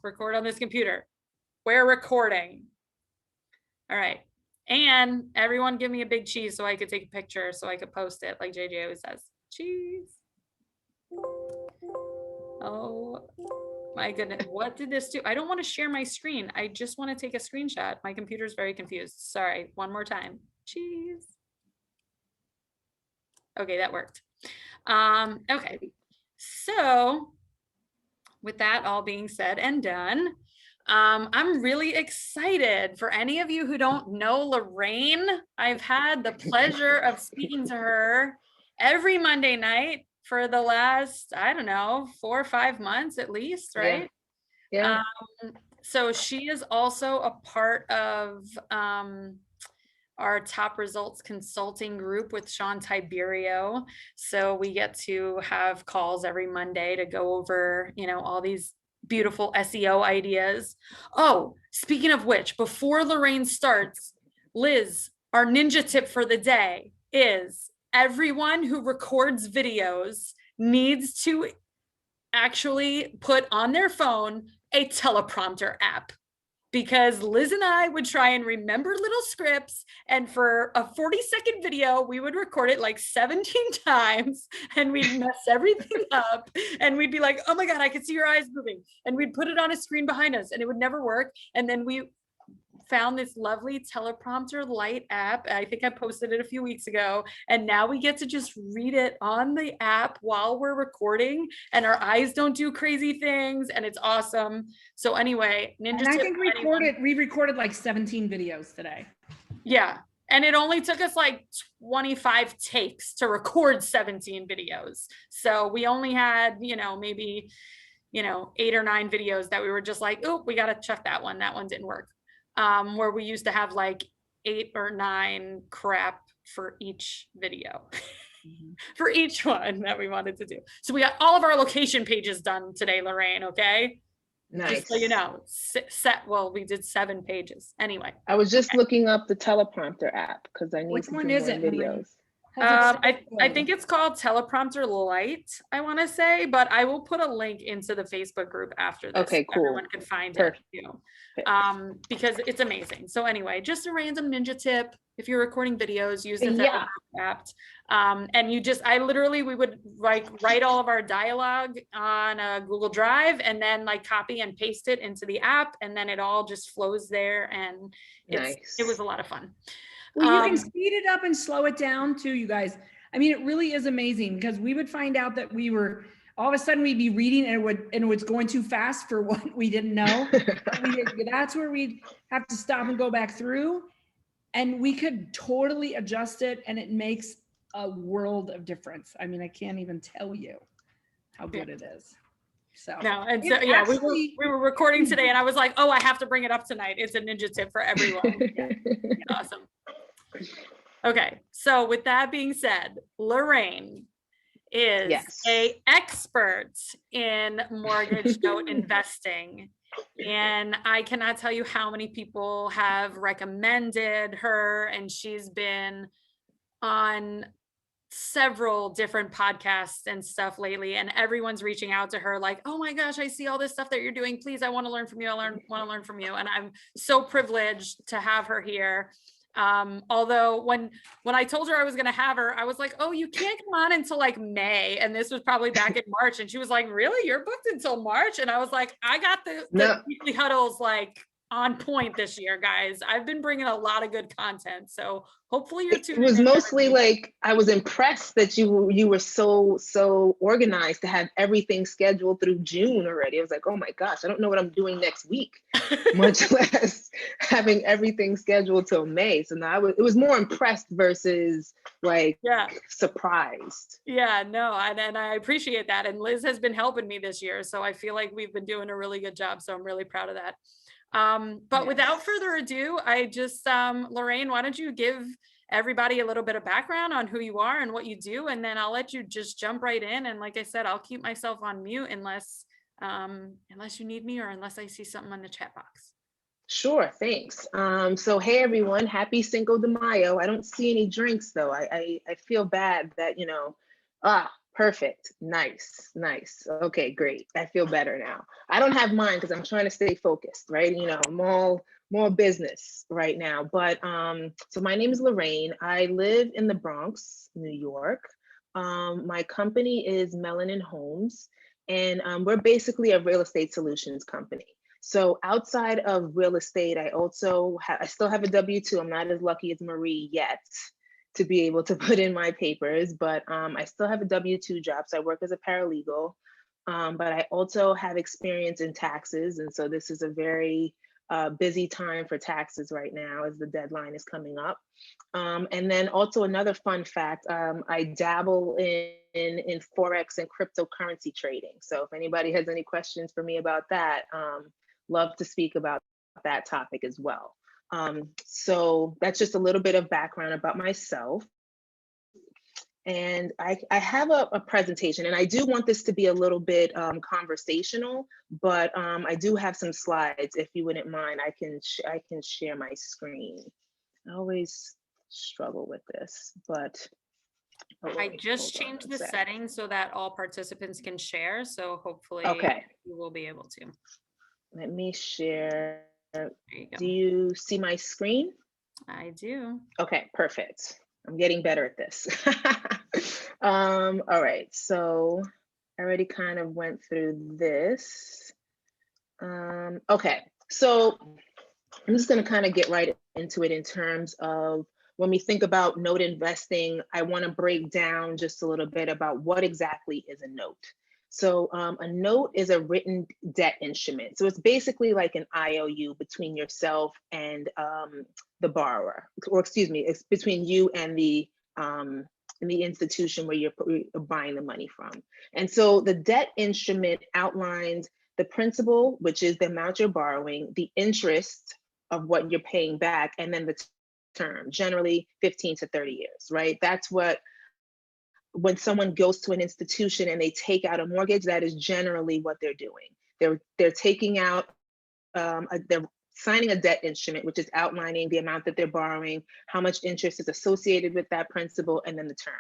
record on this computer. We're recording. All right. And everyone give me a big cheese so I could take a picture so I could post it like JJ always says. Cheese. Oh my goodness. What did this do? I don't want to share my screen. I just want to take a screenshot. My computer's very confused. Sorry. One more time. Cheese. Okay, that worked. Okay. So with that all being said and done, I'm really excited. For any of you who don't know Lorraine, I've had the pleasure of speaking to her every Monday night for the last, I don't know, 4 or 5 months at least, right? Yeah. So she is also a part of our top results consulting group with Sean Tiberio. So we get to have calls every Monday to go over, all these beautiful SEO ideas. Oh, speaking of which, before Lorraine starts, Liz, our ninja tip for the day is everyone who records videos needs to actually put on their phone a teleprompter app. Because Liz and I would try and remember little scripts, and for a 40-second video, we would record it like 17 times, and we'd mess everything up, and we'd be like, oh my God, I could see your eyes moving. And we'd put it on a screen behind us, and it would never work. And then we found this lovely teleprompter light app. I think I posted it a few weeks ago, and now we get to just read it on the app while we're recording, and our eyes don't do crazy things, and it's awesome. So anyway, ninja and I tip think we recorded like 17 videos today. Yeah. And it only took us like 25 takes to record 17 videos. So we only had, maybe, 8 or 9 videos that we were just like, oh, we got to check that one. That one didn't work. Where we used to have like 8 or 9 crap for each video, for each one that we wanted to do. So we got all of our location pages done today, Lorraine. Okay. Nice. Just so you know, we did 7 pages. Anyway. I was just looking up the teleprompter app because I need Which to one do is more it, videos. I think it's called Teleprompter Lite, I want to say, but I will put a link into the Facebook group after this. Okay, cool. Everyone can find it, because it's amazing. So anyway, just a random ninja tip. If you're recording videos, use the Teleprompter app. And we would write all of our dialogue on a Google Drive and then copy and paste it into the app. And then it all just flows there. And it was a lot of fun. Well, you can speed it up and slow it down too, you guys. I mean, it really is amazing because we would find out that all of a sudden we'd be reading and it was going too fast for what we didn't know. That's where we'd have to stop and go back through, and we could totally adjust it, and it makes a world of difference. I mean, I can't even tell you how good it is. So no, and so we were recording today, and I was like, oh, I have to bring it up tonight. It's a ninja tip for everyone. Awesome. Okay, so with that being said, Lorraine is a expert in mortgage note investing, and I cannot tell you how many people have recommended her, and she's been on several different podcasts and stuff lately, and everyone's reaching out to her like, oh my gosh, I see all this stuff that you're doing, please, I want to learn from you, want to learn from you. And I'm so privileged to have her here. Although when I told her I was going to have her, I was like, oh, you can't come on until May. And this was probably back in March. And she was like, really? You're booked until March? And I was like, I got the weekly huddles on point this year, guys. I've been bringing a lot of good content. So hopefully you're tuning in. It was mostly I was impressed that you were so organized to have everything scheduled through June already. I was like, oh my gosh, I don't know what I'm doing next week, much less having everything scheduled till May. So now it was more impressed versus surprised. Yeah, no, and I appreciate that. And Liz has been helping me this year. So I feel like we've been doing a really good job. So I'm really proud of that. But without further ado, I just, Lorraine, why don't you give everybody a little bit of background on who you are and what you do, and then I'll let you just jump right in. And like I said, I'll keep myself on mute unless you need me or unless I see something on the chat box. Sure, thanks. So hey everyone, happy Cinco de Mayo. I don't see any drinks though. I feel bad that, Perfect. Nice. Nice. Okay, great. I feel better now. I don't have mine because I'm trying to stay focused, right? You know, I'm all more business right now. But so my name is Lorraine. I live in the Bronx, New York. My company is Melanin Homes, and we're basically a real estate solutions company. So outside of real estate, I still have a W-2. I'm not as lucky as Marie yet to be able to put in my papers, but I still have a W-2 job. So I work as a paralegal, but I also have experience in taxes. And so this is a very busy time for taxes right now as the deadline is coming up. And then also another fun fact, I dabble in Forex and cryptocurrency trading. So if anybody has any questions for me about that, love to speak about that topic as well. So that's just a little bit of background about myself. And I have a presentation, and I do want this to be a little bit conversational, but I do have some slides. If you wouldn't mind, I can share my screen. I always struggle with this, but I just changed the settings so that all participants can share. So hopefully you will be able to. Let me share. There you go. Do you see my screen? I do. Okay, perfect. I'm getting better at this. All right, so I already kind of went through this. Okay, so I'm just going to kind of get right into it in terms of when we think about note investing. I want to break down just a little bit about what exactly is a note. So a note is a written debt instrument. So it's basically like an IOU between yourself and the borrower, or excuse me, it's between you and the institution where you're buying the money from. And so the debt instrument outlines the principal, which is the amount you're borrowing, the interest of what you're paying back, and then the term, generally 15 to 30 years, right? That's what, when someone goes to an institution and they take out a mortgage, that is generally what they're doing. They're taking out, they're signing a debt instrument, which is outlining the amount that they're borrowing, how much interest is associated with that principal, and then the term.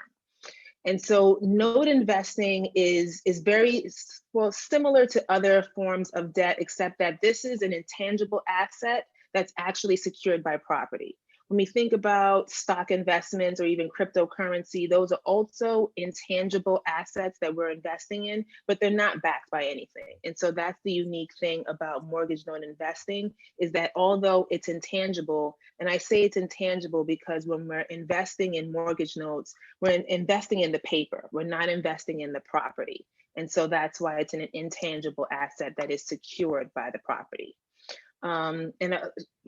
And so note investing is very, well, similar to other forms of debt, except that this is an intangible asset that's actually secured by property. When we think about stock investments or even cryptocurrency, those are also intangible assets that we're investing in, but they're not backed by anything. And so that's the unique thing about mortgage note investing, is that although it's intangible, and I say it's intangible because when we're investing in mortgage notes, we're investing in the paper, we're not investing in the property. And so that's why it's an intangible asset that is secured by the property.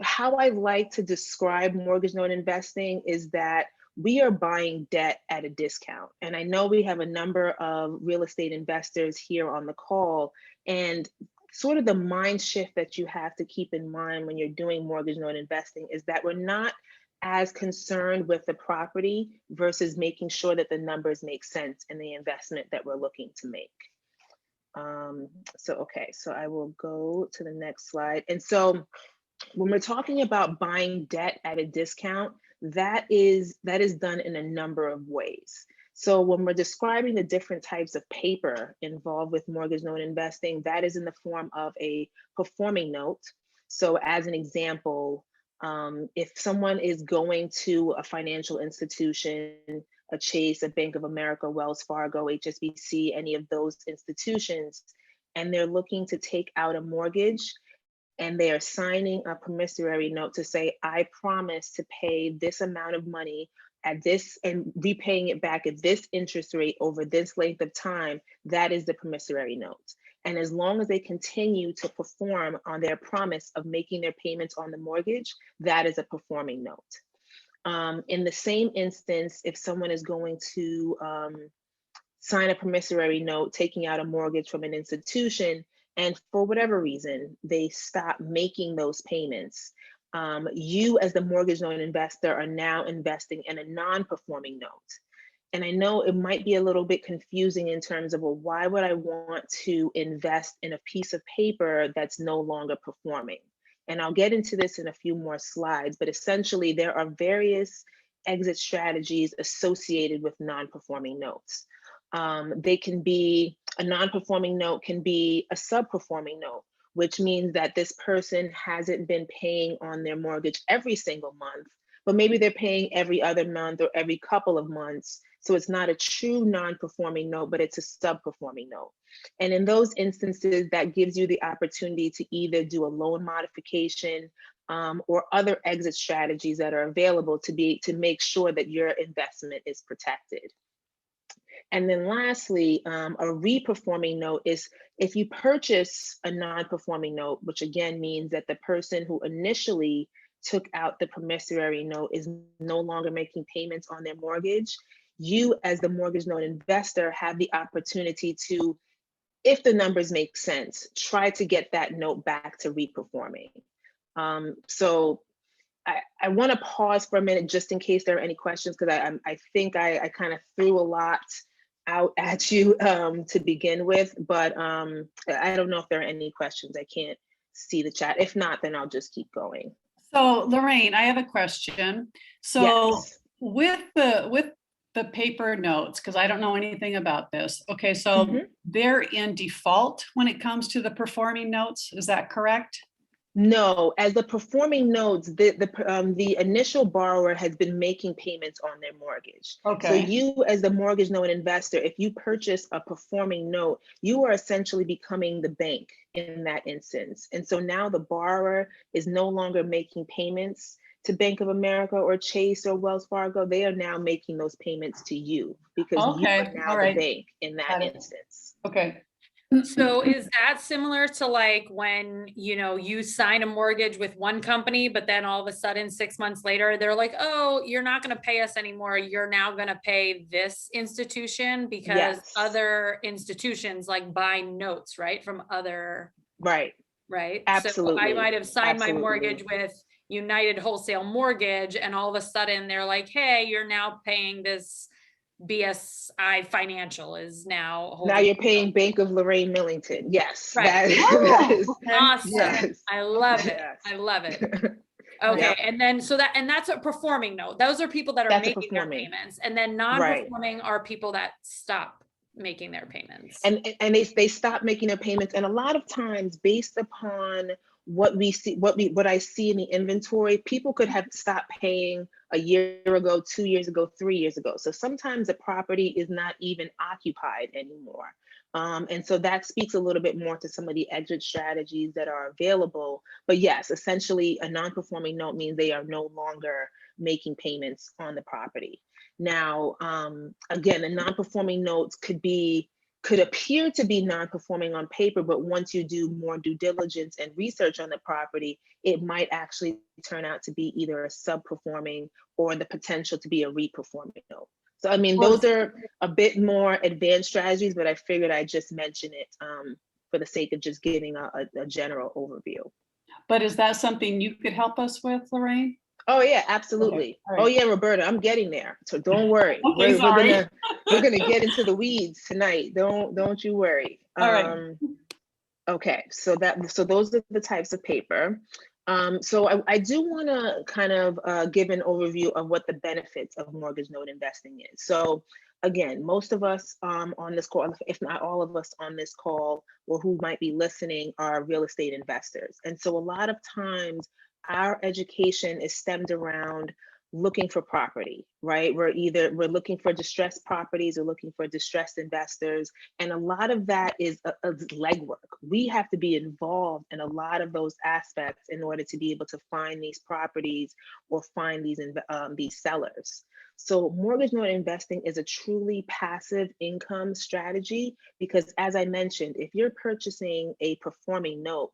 How I like to describe mortgage note investing is that we are buying debt at a discount. And I know we have a number of real estate investors here on the call, and sort of the mind shift that you have to keep in mind when you're doing mortgage note investing is that we're not as concerned with the property versus making sure that the numbers make sense in the investment that we're looking to make. Okay, so I will go to the next slide. And so when we're talking about buying debt at a discount, that is done in a number of ways. So when we're describing the different types of paper involved with mortgage note investing, that is in the form of a performing note. So as an example, if someone is going to a financial institution, a Chase, a Bank of America, Wells Fargo, HSBC, any of those institutions, and they're looking to take out a mortgage, and they are signing a promissory note to say, I promise to pay this amount of money at this and repaying it back at this interest rate over this length of time, that is the promissory note. And as long as they continue to perform on their promise of making their payments on the mortgage, that is a performing note. In the same instance, if someone is going to sign a promissory note, taking out a mortgage from an institution, and for whatever reason, they stop making those payments, you as the mortgage note investor are now investing in a non-performing note. And I know it might be a little bit confusing in terms of, well, why would I want to invest in a piece of paper that's no longer performing? And I'll get into this in a few more slides, but essentially there are various exit strategies associated with non-performing notes. They can be a non-performing note, can be a sub-performing note, which means that this person hasn't been paying on their mortgage every single month, but maybe they're paying every other month or every couple of months. So it's not a true non-performing note, but it's a sub-performing note. And in those instances, that gives you the opportunity to either do a loan modification or other exit strategies that are available to make sure that your investment is protected. And then lastly, a reperforming note is if you purchase a non-performing note, which again means that the person who initially took out the promissory note is no longer making payments on their mortgage, you as the mortgage note investor have the opportunity to, if the numbers make sense, try to get that note back to reperforming. So I want to pause for a minute just in case there are any questions, because I think I kind of threw a lot out at you to begin with, but I don't know if there are any questions. I can't see the chat. If not, then I'll just keep going. So Lorraine, I have a question. So Yes. with the paper notes, because I don't know anything about this. Okay, so they're in default when it comes to the performing notes. Is that correct? No, as the performing notes, the initial borrower has been making payments on their mortgage. Okay. So you as the mortgage note investor, if you purchase a performing note, you are essentially becoming the bank in that instance. And so now the borrower is no longer making payments to Bank of America or Chase or Wells Fargo. They are now making those payments to you because you are now the bank in that instance. Okay. So is that similar to like when, you sign a mortgage with one company, but then all of a sudden 6 months later, they're like, oh, you're not going to pay us anymore. You're now going to pay this institution because other institutions like buy notes, right? From other. Right. Absolutely. So I might have signed my mortgage with United Wholesale Mortgage, and all of a sudden they're like, hey, you're now paying this BSI Financial is now you're paying Bank of Lorraine Millington. Yes. Right. That is awesome. Yes. I love it. Yes. I love it. Okay. And then that's a performing note. Those are people that are making their payments. And then non-performing are people that stop making their payments. And they stop making their payments. And a lot of times based upon what we see, what I see in the inventory, people could have stopped paying a year ago, 2 years ago, 3 years ago. So sometimes the property is not even occupied anymore. And so that speaks a little bit more to some of the exit strategies that are available. But yes, essentially a non-performing note means they are no longer making payments on the property. Now, again, the non-performing notes could appear to be non-performing on paper, but once you do more due diligence and research on the property, it might actually turn out to be either a sub-performing or the potential to be a re-performing note. So, I mean, those are a bit more advanced strategies, but I figured I'd just mention it for the sake of just giving a general overview. But is that something you could help us with, Lorraine? Oh yeah, absolutely. Okay. Right. Oh yeah, Roberta, I'm getting there. So don't worry. Okay, we're gonna get into the weeds tonight. Don't you worry. All right. Okay, so those are the types of paper. So I do want to kind of give an overview of what the benefits of mortgage note investing is. So again, most of us on this call, if not all of us on this call, or who might be listening, are real estate investors. And so a lot of times our education is stemmed around looking for property, right? We're looking for distressed properties or looking for distressed investors. And a lot of that is a legwork. We have to be involved in a lot of those aspects in order to be able to find these properties or find these sellers. So mortgage note investing is a truly passive income strategy because, as I mentioned, if you're purchasing a performing note,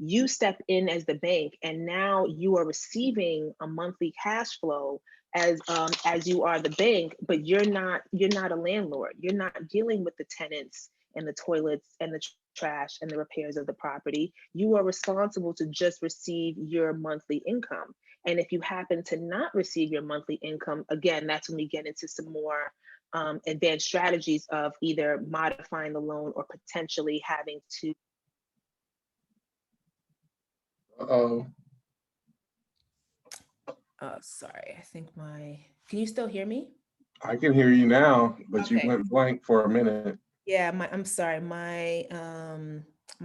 you step in as the bank, and now you are receiving a monthly cash flow as you are the bank, but you're not a landlord. You're not dealing with the tenants and the toilets and the trash and the repairs of the property. You are responsible to just receive your monthly income. And if you happen to not receive your monthly income, again, that's when we get into some more advanced strategies of either modifying the loan or potentially having to. Sorry, I think can you still hear me? I can hear you now, but you Okay. went blank for a minute. Yeah, I'm sorry. My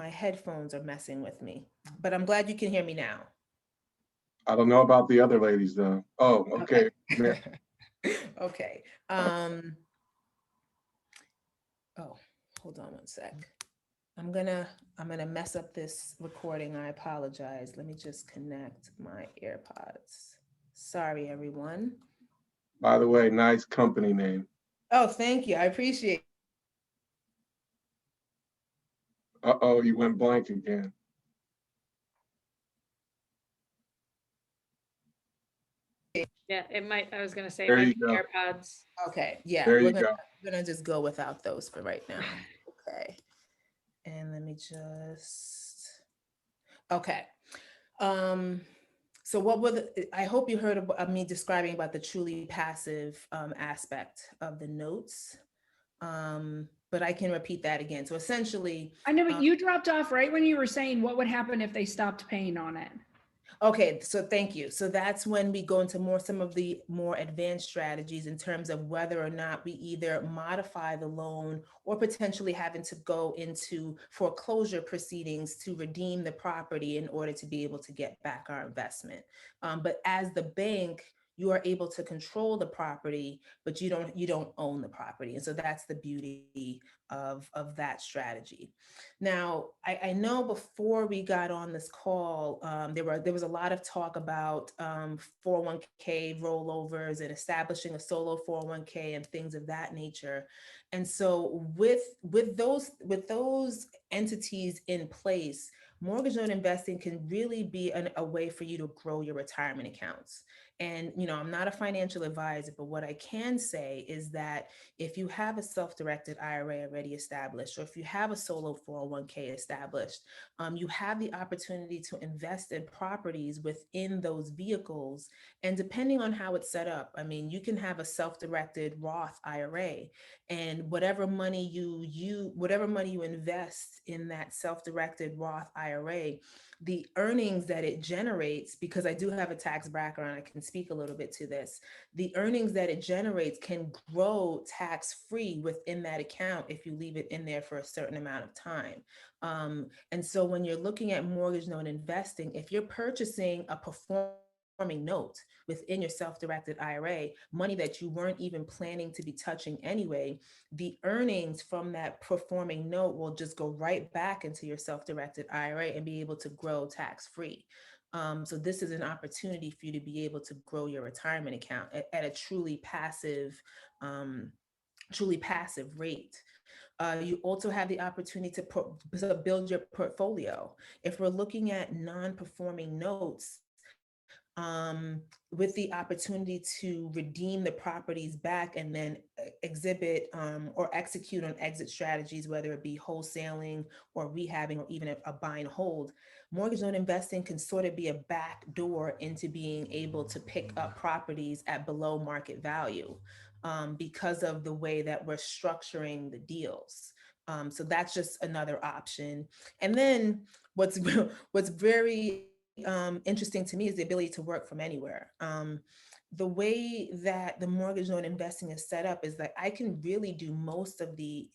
headphones are messing with me, but I'm glad you can hear me now. I don't know about the other ladies though. Oh, okay. Okay. Oh, hold on one sec. I'm gonna mess up this recording. I apologize. Let me just connect my AirPods. Sorry, everyone. By the way, nice company name. Oh, thank you. I appreciate Uh-oh, you went blank again. Yeah, it might, I was gonna say, it There you might be go. AirPods. Okay, yeah, There we're you go. gonna just go without those for right now. Okay. And let me just, okay. So what were I hope you heard of me describing about the truly passive aspect of the notes. But I can repeat that again. So essentially, I know, but you dropped off right when you were saying what would happen if they stopped paying on it. okay, so thank you. So that's when we go into some of the more advanced strategies in terms of whether or not we either modify the loan or potentially having to go into foreclosure proceedings to redeem the property in order to be able to get back our investment. But as the bank, you are able to control the property, but you don't own the property. And so that's the beauty of that strategy. Now, I know before we got on this call, there was a lot of talk about 401k rollovers and establishing a solo 401k and things of that nature. And so with those entities in place, mortgage note investing can really be a way for you to grow your retirement accounts. And, I'm not a financial advisor, but what I can say is that if you have a self-directed IRA already established, or if you have a solo 401k established, you have the opportunity to invest in properties within those vehicles. And depending on how it's set up, I mean, you can have a self-directed Roth IRA, and whatever money you invest in that self-directed Roth IRA, the earnings that it generates, because I do have a tax background, I can speak a little bit to this, the earnings that it generates can grow tax-free within that account if you leave it in there for a certain amount of time. And so when you're looking at mortgage note investing, if you're purchasing a performing note within your self-directed IRA, money that you weren't even planning to be touching anyway, the earnings from that performing note will just go right back into your self-directed IRA and be able to grow tax-free. So this is an opportunity for you to be able to grow your retirement account at a truly passive rate. You also have the opportunity to build your portfolio. If we're looking at non-performing notes, with the opportunity to redeem the properties back and then exhibit or execute on exit strategies, whether it be wholesaling or rehabbing or even a buy and hold, mortgage loan investing can sort of be a back door into being able to pick up properties at below market value because of the way that we're structuring the deals. So that's just another option. And then what's very interesting to me is the ability to work from anywhere. The way that the mortgage loan investing is set up is that I can really do most of the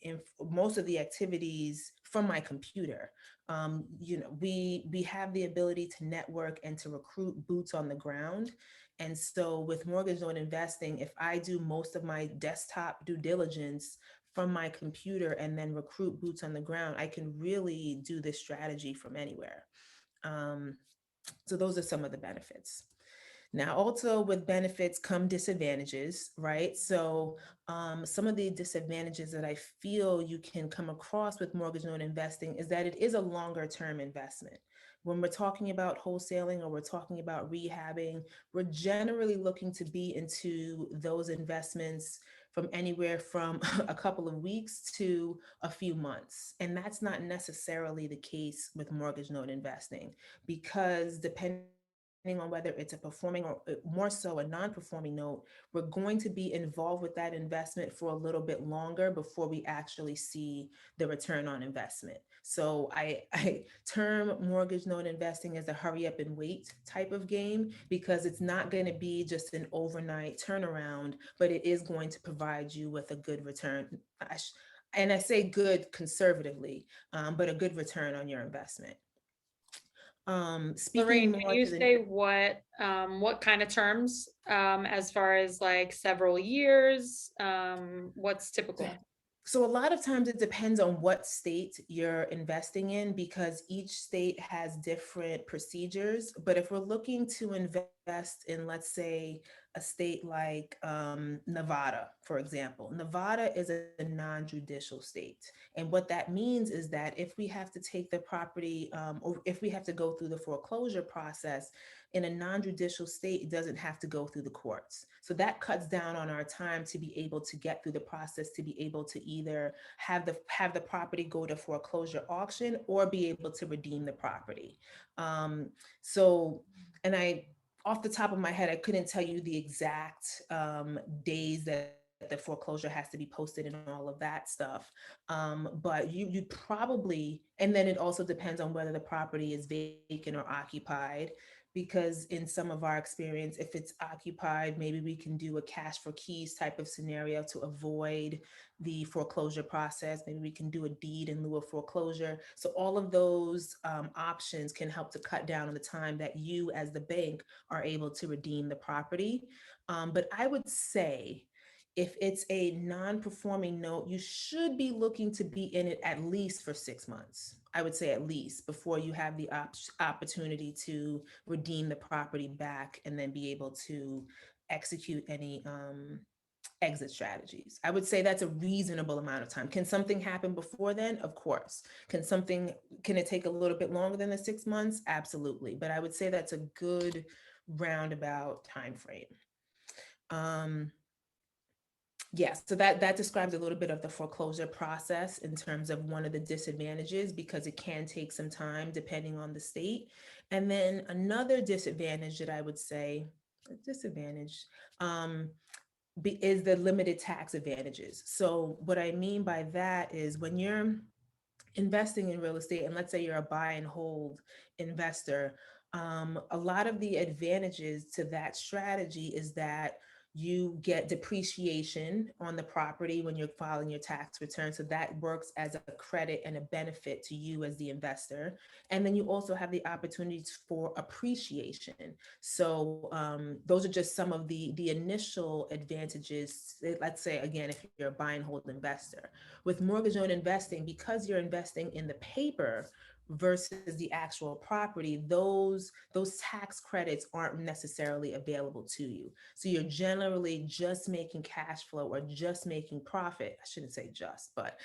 activities from my computer. We have the ability to network and to recruit boots on the ground. And so with mortgage loan investing, if I do most of my desktop due diligence from my computer and then recruit boots on the ground, I can really do this strategy from anywhere. So those are some of the benefits. Now, also with benefits come disadvantages, right? So some of the disadvantages that I feel you can come across with mortgage loan investing is that it is a longer term investment. When we're talking about wholesaling or we're talking about rehabbing, we're generally looking to be into those investments from anywhere from a couple of weeks to a few months. And that's not necessarily the case with mortgage note investing, because depending on whether it's a performing or more so a non-performing note, we're going to be involved with that investment for a little bit longer before we actually see the return on investment. So I term mortgage note investing as a hurry up and wait type of game, because it's not going to be just an overnight turnaround, but it is going to provide you with a good return. And I say good conservatively, but a good return on your investment. Speaking Lorraine, can more you to the say what kind of terms, as far as like several years, what's typical? So a lot of times it depends on what state you're investing in, because each state has different procedures. But if we're looking to invest in, let's say, a state like Nevada, for example, Nevada is a non-judicial state. And what that means is that if we have to take the property, or if we have to go through the foreclosure process, in a non-judicial state, it doesn't have to go through the courts. So that cuts down on our time to be able to get through the process, to be able to either have the property go to foreclosure auction or be able to redeem the property. So, and off the top of my head, I couldn't tell you the exact days that the foreclosure has to be posted and all of that stuff. But you probably, and then it also depends on whether the property is vacant or occupied, because in some of our experience, if it's occupied, maybe we can do a cash for keys type of scenario to avoid the foreclosure process. Maybe we can do a deed in lieu of foreclosure. So all of those options can help to cut down on the time that you as the bank are able to redeem the property. But I would say, if it's a non-performing note, you should be looking to be in it at least for 6 months. I would say at least, before you have the opportunity to redeem the property back and then be able to execute any exit strategies. I would say that's a reasonable amount of time. Can something happen before then? Of course. Can it take a little bit longer than the 6 months? Absolutely. But I would say that's a good roundabout time frame. Yes, so that describes a little bit of the foreclosure process in terms of one of the disadvantages, because it can take some time depending on the state. And then another disadvantage that I would say, is the limited tax advantages. So what I mean by that is, when you're investing in real estate, and let's say you're a buy and hold investor, a lot of the advantages to that strategy is that you get depreciation on the property when you're filing your tax return. So that works as a credit and a benefit to you as the investor. And then you also have the opportunities for appreciation. So those are just some of the initial advantages. Let's say, again, if you're a buy and hold investor. With mortgage note investing, because you're investing in the paper versus the actual property, those tax credits aren't necessarily available to you. So you're generally just making cash flow or just making profit. I shouldn't say just, but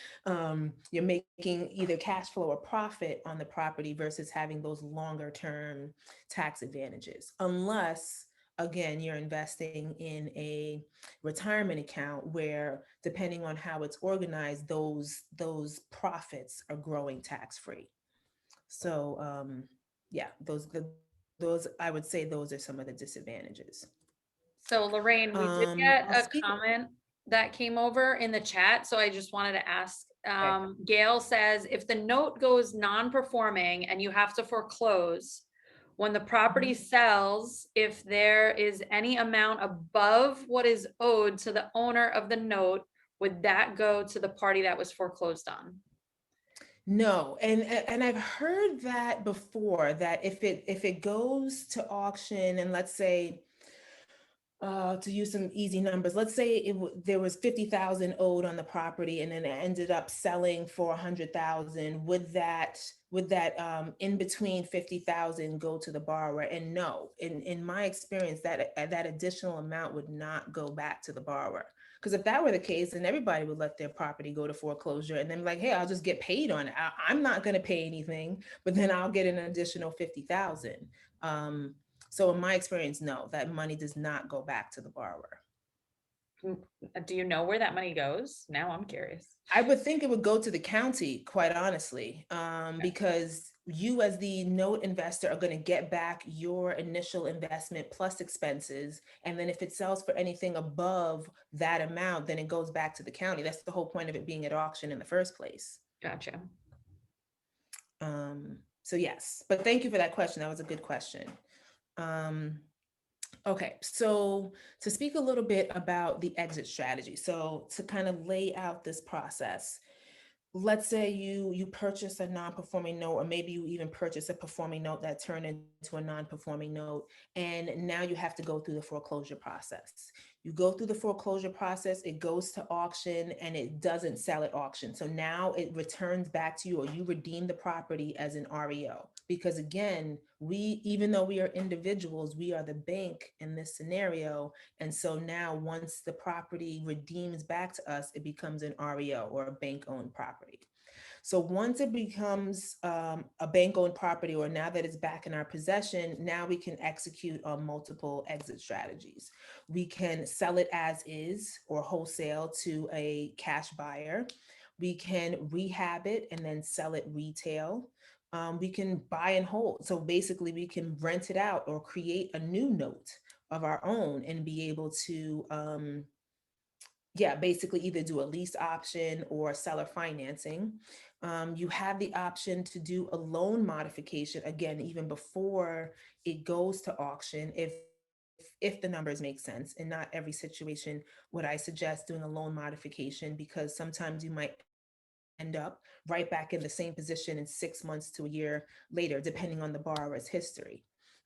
you're making either cash flow or profit on the property versus having those longer term tax advantages. Unless, again, you're investing in a retirement account where, depending on how it's organized, those profits are growing tax free. So yeah, those I would say those are some of the disadvantages. So Lorraine, we did get I'll a speak. comment that came over in the chat, so I just wanted to ask. Gail says, if the note goes non-performing and you have to foreclose, when the property sells, if there is any amount above what is owed to the owner of the note, would that go to the party that was foreclosed on? No, and I've heard that before, that if it goes to auction, and let's say, to use some easy numbers, let's say there was 50,000 owed on the property, and then it ended up selling for 100,000. Would that in between 50,000 go to the borrower? And no, in my experience, that additional amount would not go back to the borrower. Because if that were the case, then everybody would let their property go to foreclosure and then be like, hey, I'll just get paid on it. I'm not going to pay anything, but then I'll get an additional 50,000. So in my experience, no, that money does not go back to the borrower. Do you know where that money goes? Now I'm curious. I would think it would go to the county, quite honestly, because you as the note investor are going to get back your initial investment plus expenses. And then if it sells for anything above that amount, then it goes back to the county. That's the whole point of it being at auction in the first place. Gotcha. So yes, but thank you for that question. That was a good question. Okay, so to speak a little bit about the exit strategy. So to kind of lay out this process, let's say you purchase a non-performing note, or maybe you even purchase a performing note that turned into a non-performing note, and now you have to go through the foreclosure process. You go through the foreclosure process, it goes to auction, and it doesn't sell at auction. So now it returns back to you, or you redeem the property as an REO. Because again, even though we are individuals, we are the bank in this scenario. And so now once the property redeems back to us, it becomes an REO, or a bank-owned property. So once it becomes a bank-owned property, or now that it's back in our possession, now we can execute on multiple exit strategies. We can sell it as is or wholesale to a cash buyer. We can rehab it and then sell it retail. We can buy and hold. So basically we can rent it out or create a new note of our own and be able to basically either do a lease option or seller financing. You have the option to do a loan modification, again, even before it goes to auction, if the numbers make sense. In not every situation would I suggest doing a loan modification, because sometimes you might end up right back in the same position in 6 months to a year later, depending on the borrower's history.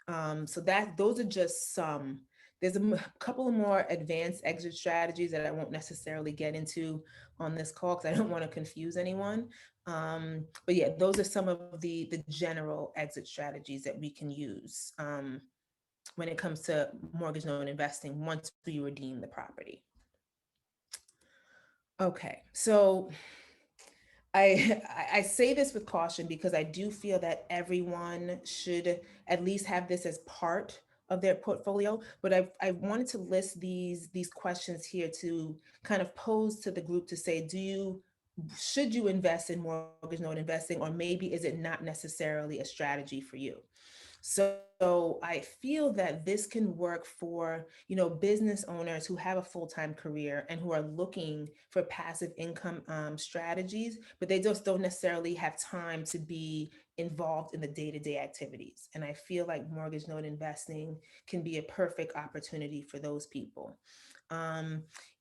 So those are just some. There's a couple of more advanced exit strategies that I won't necessarily get into on this call because I don't want to confuse anyone. But yeah, those are some of the general exit strategies that we can use when it comes to mortgage loan investing once we redeem the property. Okay, so I say this with caution because I do feel that everyone should at least have this as part of their portfolio. But I wanted to list these questions here to kind of pose to the group to say, should you invest in mortgage note investing, or maybe is it not necessarily a strategy for you? So I feel that this can work for, business owners who have a full-time career and who are looking for passive income strategies, but they just don't necessarily have time to be involved in the day-to-day activities. And I feel like mortgage note investing can be a perfect opportunity for those people.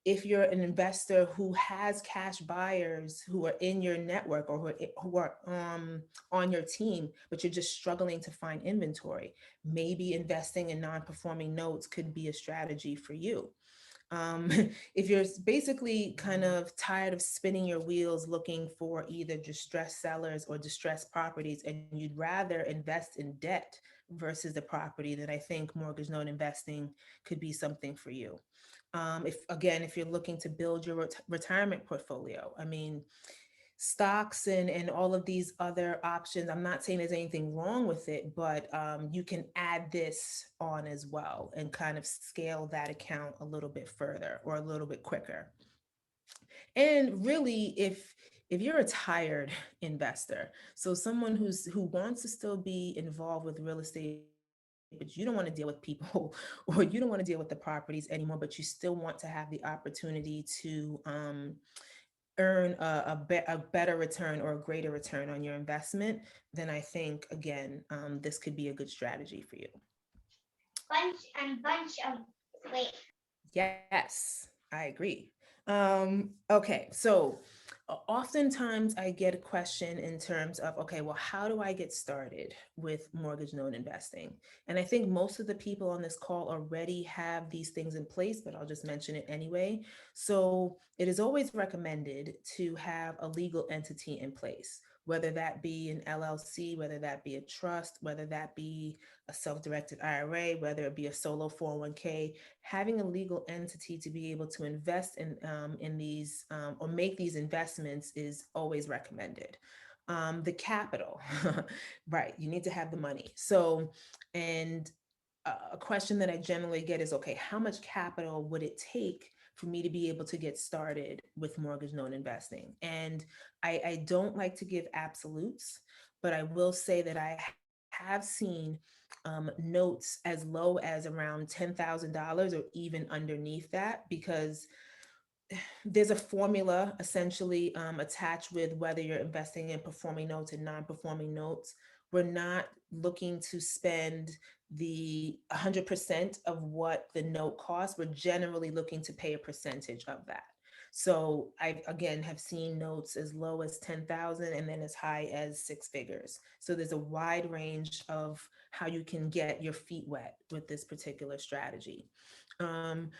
If you're an investor who has cash buyers who are in your network, or who are on your team, but you're just struggling to find inventory, maybe investing in non-performing notes could be a strategy for you. If you're basically kind of tired of spinning your wheels looking for either distressed sellers or distressed properties, and you'd rather invest in debt versus the property, then I think mortgage note investing could be something for you. If you're looking to build your retirement portfolio, I mean, stocks and all of these other options, I'm not saying there's anything wrong with it, but you can add this on as well and kind of scale that account a little bit further or a little bit quicker. And really, if you're a tired investor, so someone who wants to still be involved with real estate, but you don't want to deal with people or you don't want to deal with the properties anymore, but you still want to have the opportunity to earn a better return or a greater return on your investment, then I think, again, this could be a good strategy for you. Wait. Yes, I agree. Okay, so oftentimes I get a question in terms of, okay, well, how do I get started with mortgage note investing? And I think most of the people on this call already have these things in place, but I'll just mention it anyway. So it is always recommended to have a legal entity in place, whether that be an LLC, whether that be a trust, whether that be a self-directed IRA, whether it be a solo 401k. Having a legal entity to be able to invest in these or make these investments is always recommended. The capital, right? You need to have the money. So, and a question that I generally get is, okay, how much capital would it take for me to be able to get started with mortgage note investing? And I don't like to give absolutes. but I will say that I have seen notes as low as around $10,000 or even underneath that, because there's a formula essentially attached with whether you're investing in performing notes and non-performing notes. We're not looking to spend the 100% of what the note costs. We're generally looking to pay a percentage of that. So I, again, have seen notes as low as 10,000 and then as high as six figures. So there's a wide range of how you can get your feet wet with this particular strategy. Um,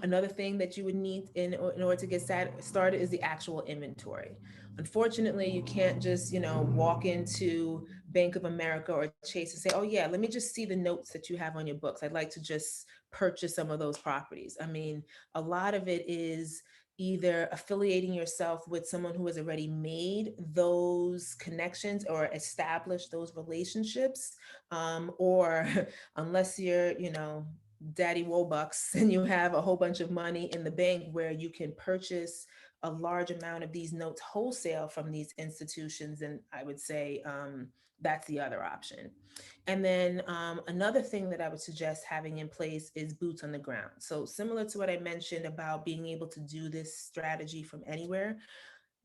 Another thing that you would need in order to get started is the actual inventory. Unfortunately, you can't just, walk into Bank of America or Chase and say, oh yeah, let me just see the notes that you have on your books. I'd like to just purchase some of those properties. I mean, a lot of it is either affiliating yourself with someone who has already made those connections or established those relationships, or unless you're, Daddy Wobucks and you have a whole bunch of money in the bank where you can purchase a large amount of these notes wholesale from these institutions, and I would say that's the other option. And then another thing that I would suggest having in place is boots on the ground. So similar to what I mentioned about being able to do this strategy from anywhere,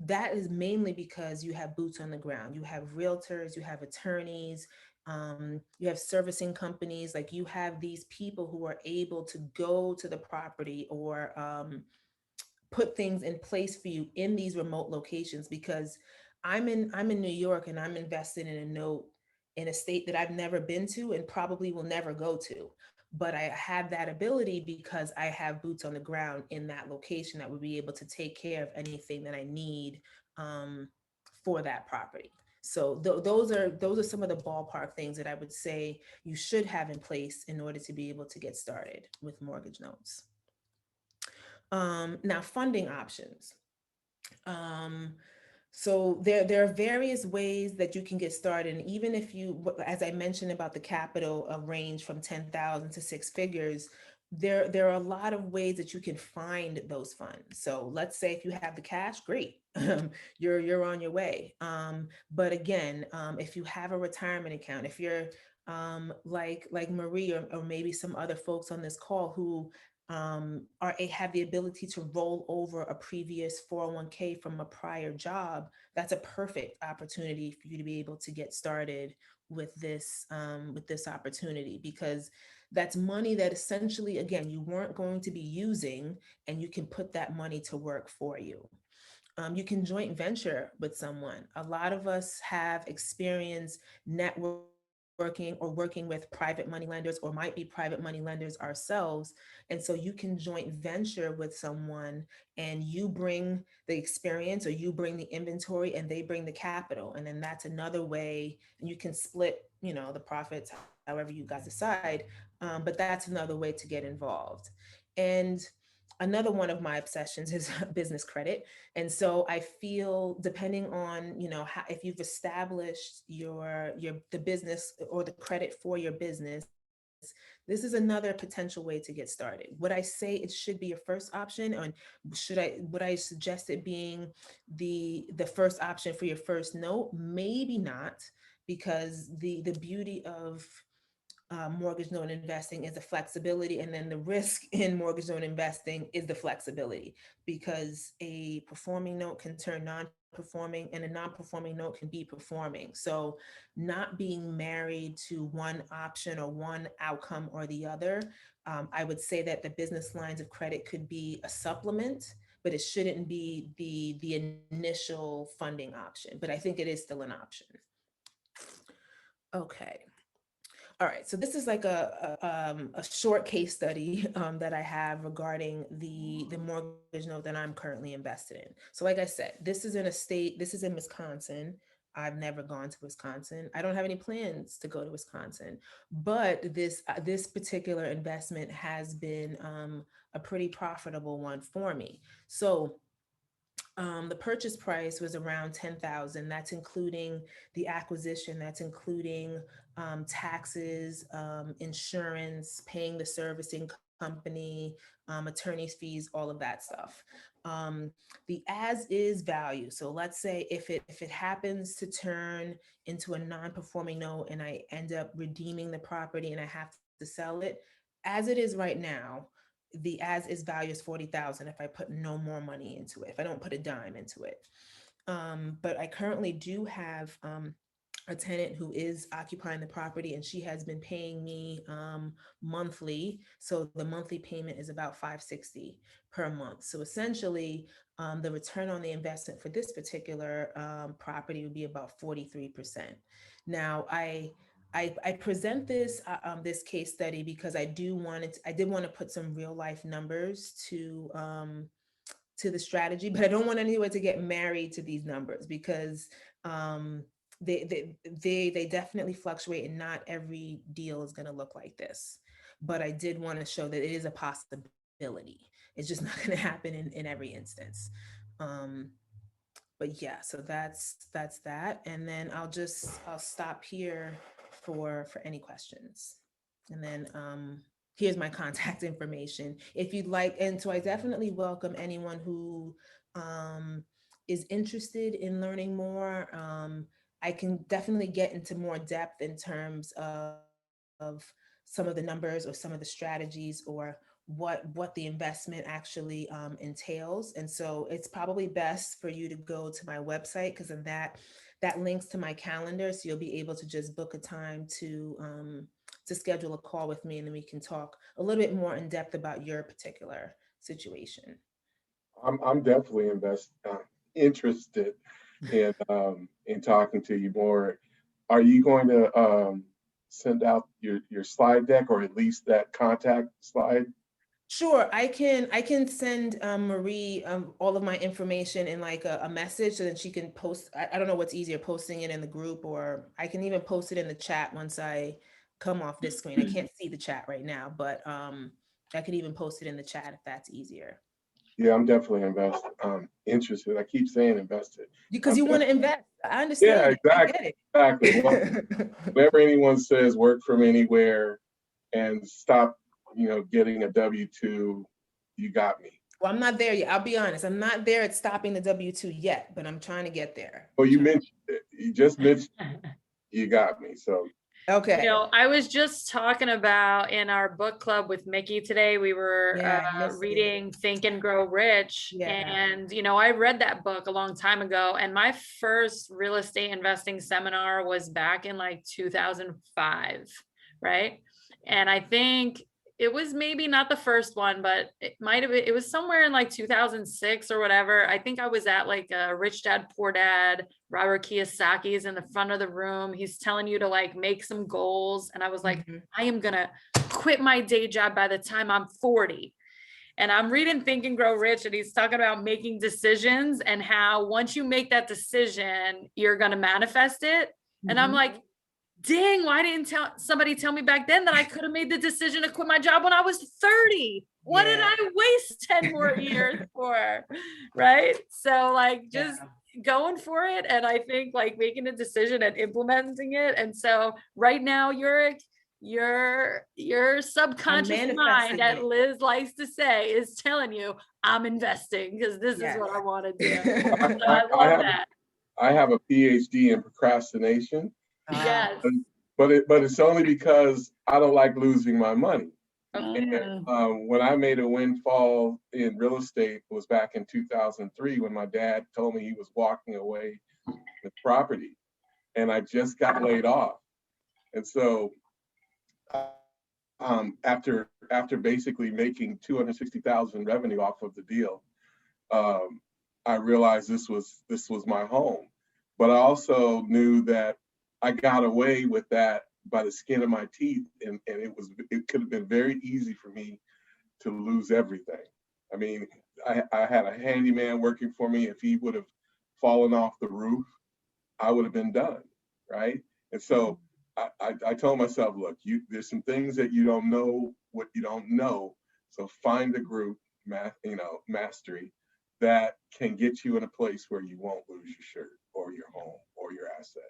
that is mainly because you have boots on the ground. You have realtors, you have attorneys, you have servicing companies. Like, you have these people who are able to go to the property or put things in place for you in these remote locations. Because I'm in New York and I'm invested in a note in a state that I've never been to and probably will never go to. But I have that ability because I have boots on the ground in that location that would be able to take care of anything that I need um, for that property. So those are some of the ballpark things that I would say you should have in place in order to be able to get started with mortgage notes. Now, funding options. Um, so there are various ways that you can get started. And even if you, as I mentioned about the capital range from 10,000 to six figures, there are a lot of ways that you can find those funds. So let's say if you have the cash, great, you're on your way. But again, if you have a retirement account, if you're like Marie or maybe some other folks on this call who have the ability to roll over a previous 401k from a prior job, that's a perfect opportunity for you to be able to get started with this opportunity, because that's money that essentially, again, you weren't going to be using, and you can put that money to work for you. You can joint venture with someone. A lot of us have experience networking or working with private money lenders, or might be private money lenders ourselves. And so you can joint venture with someone, and you bring the experience or you bring the inventory and they bring the capital. And then that's another way, and you can split, the profits however you guys decide. But that's another way to get involved. And another one of my obsessions is business credit. And so I feel, depending on, how, if you've established the business or the credit for your business, this is another potential way to get started. Would I say it should be your first option, or would I suggest it being the first option for your first note? Maybe not, because the beauty of mortgage note investing is the flexibility, and then the risk in mortgage note investing is the flexibility, because a performing note can turn non-performing and a non-performing note can be performing. So not being married to one option or one outcome or the other, I would say that the business lines of credit could be a supplement, but it shouldn't be the initial funding option. But I think it is still an option. Okay. All right, so this is like a short case study that I have regarding the mortgage note that I'm currently invested in. So like I said, this is in Wisconsin. I've never gone to Wisconsin. I don't have any plans to go to Wisconsin, but this particular investment has been a pretty profitable one for me. So the purchase price was around 10,000. That's including the acquisition. That's including taxes, insurance, paying the servicing company, attorney's fees, all of that stuff. The as is value. So let's say if it happens to turn into a non-performing note and I end up redeeming the property and I have to sell it, as it is right now, the as is value is 40,000 if I put no more money into it, if I don't put a dime into it. But I currently do have a tenant who is occupying the property, and she has been paying me monthly. So the monthly payment is about $560 per month. So essentially, the return on the investment for this particular property would be about 43%. Now, I present this this case study because I did want to put some real life numbers to the strategy, but I don't want anyone to get married to these numbers because they definitely fluctuate and not every deal is going to look like this. But I did want to show that it is a possibility. It's just not going to happen in every instance. But yeah, so that's that. And then I'll stop here for any questions. And then here's my contact information if you'd like. And so I definitely welcome anyone who is interested in learning more. I can definitely get into more depth in terms of some of the numbers or some of the strategies or what the investment actually entails. And so it's probably best for you to go to my website because of that links to my calendar. So you'll be able to just book a time to schedule a call with me, and then we can talk a little bit more in depth about your particular situation. I'm definitely interested in talking to you more. Are you going to send out your slide deck, or at least that contact slide? Sure, I can send Marie all of my information in like a message so that she can post. I don't know what's easier, posting it in the group, or I can even post it in the chat once I come off this screen. I can't see the chat right now, but I could even post it in the chat if that's easier. Yeah, I'm definitely interested. I keep saying invested. Because you want to invest. I understand. Yeah, I get it. exactly. Well, whenever anyone says work from anywhere and stop, getting a W-2, you got me. Well, I'm not there yet. I'll be honest. I'm not there at stopping the W-2 yet, but I'm trying to get there. Well, you mentioned it. You just mentioned you got me. So okay. I was just talking about in our book club with Mickey today, we were reading Think and Grow Rich. Yeah. And, I read that book a long time ago, and my first real estate investing seminar was back in like 2005, right? And I think it was maybe not the first one, but it was somewhere in like 2006 or whatever. I think I was at like a Rich Dad, Poor Dad. Robert Kiyosaki's in the front of the room. He's telling you to like make some goals. And I was like, I am going to quit my day job by the time I'm 40. And I'm reading Think and Grow Rich, and he's talking about making decisions and how once you make that decision, you're going to manifest it. And I'm like, dang, why didn't somebody tell me back then that I could have made the decision to quit my job when I was 30? What did I waste 10 more years for? Right? So like just going for it. And I think like making a decision and implementing it. And so right now your subconscious mind, as Liz likes to say, is telling you, I'm investing because this is what I want to do. So I love that. I have a PhD in procrastination. Yes. But it's only because I don't like losing my money. Okay. And, when I made a windfall in real estate was back in 2003 when my dad told me he was walking away with property, and I just got laid off. And so after basically making $260,000 revenue off of the deal, I realized this was my home. But I also knew that I got away with that by the skin of my teeth, and it could have been very easy for me to lose everything. I mean, I had a handyman working for me. If he would have fallen off the roof, I would have been done, right? And so I told myself, look, there's some things that you don't know what you don't know. So find a group, mastery, that can get you in a place where you won't lose your shirt or your home or your assets.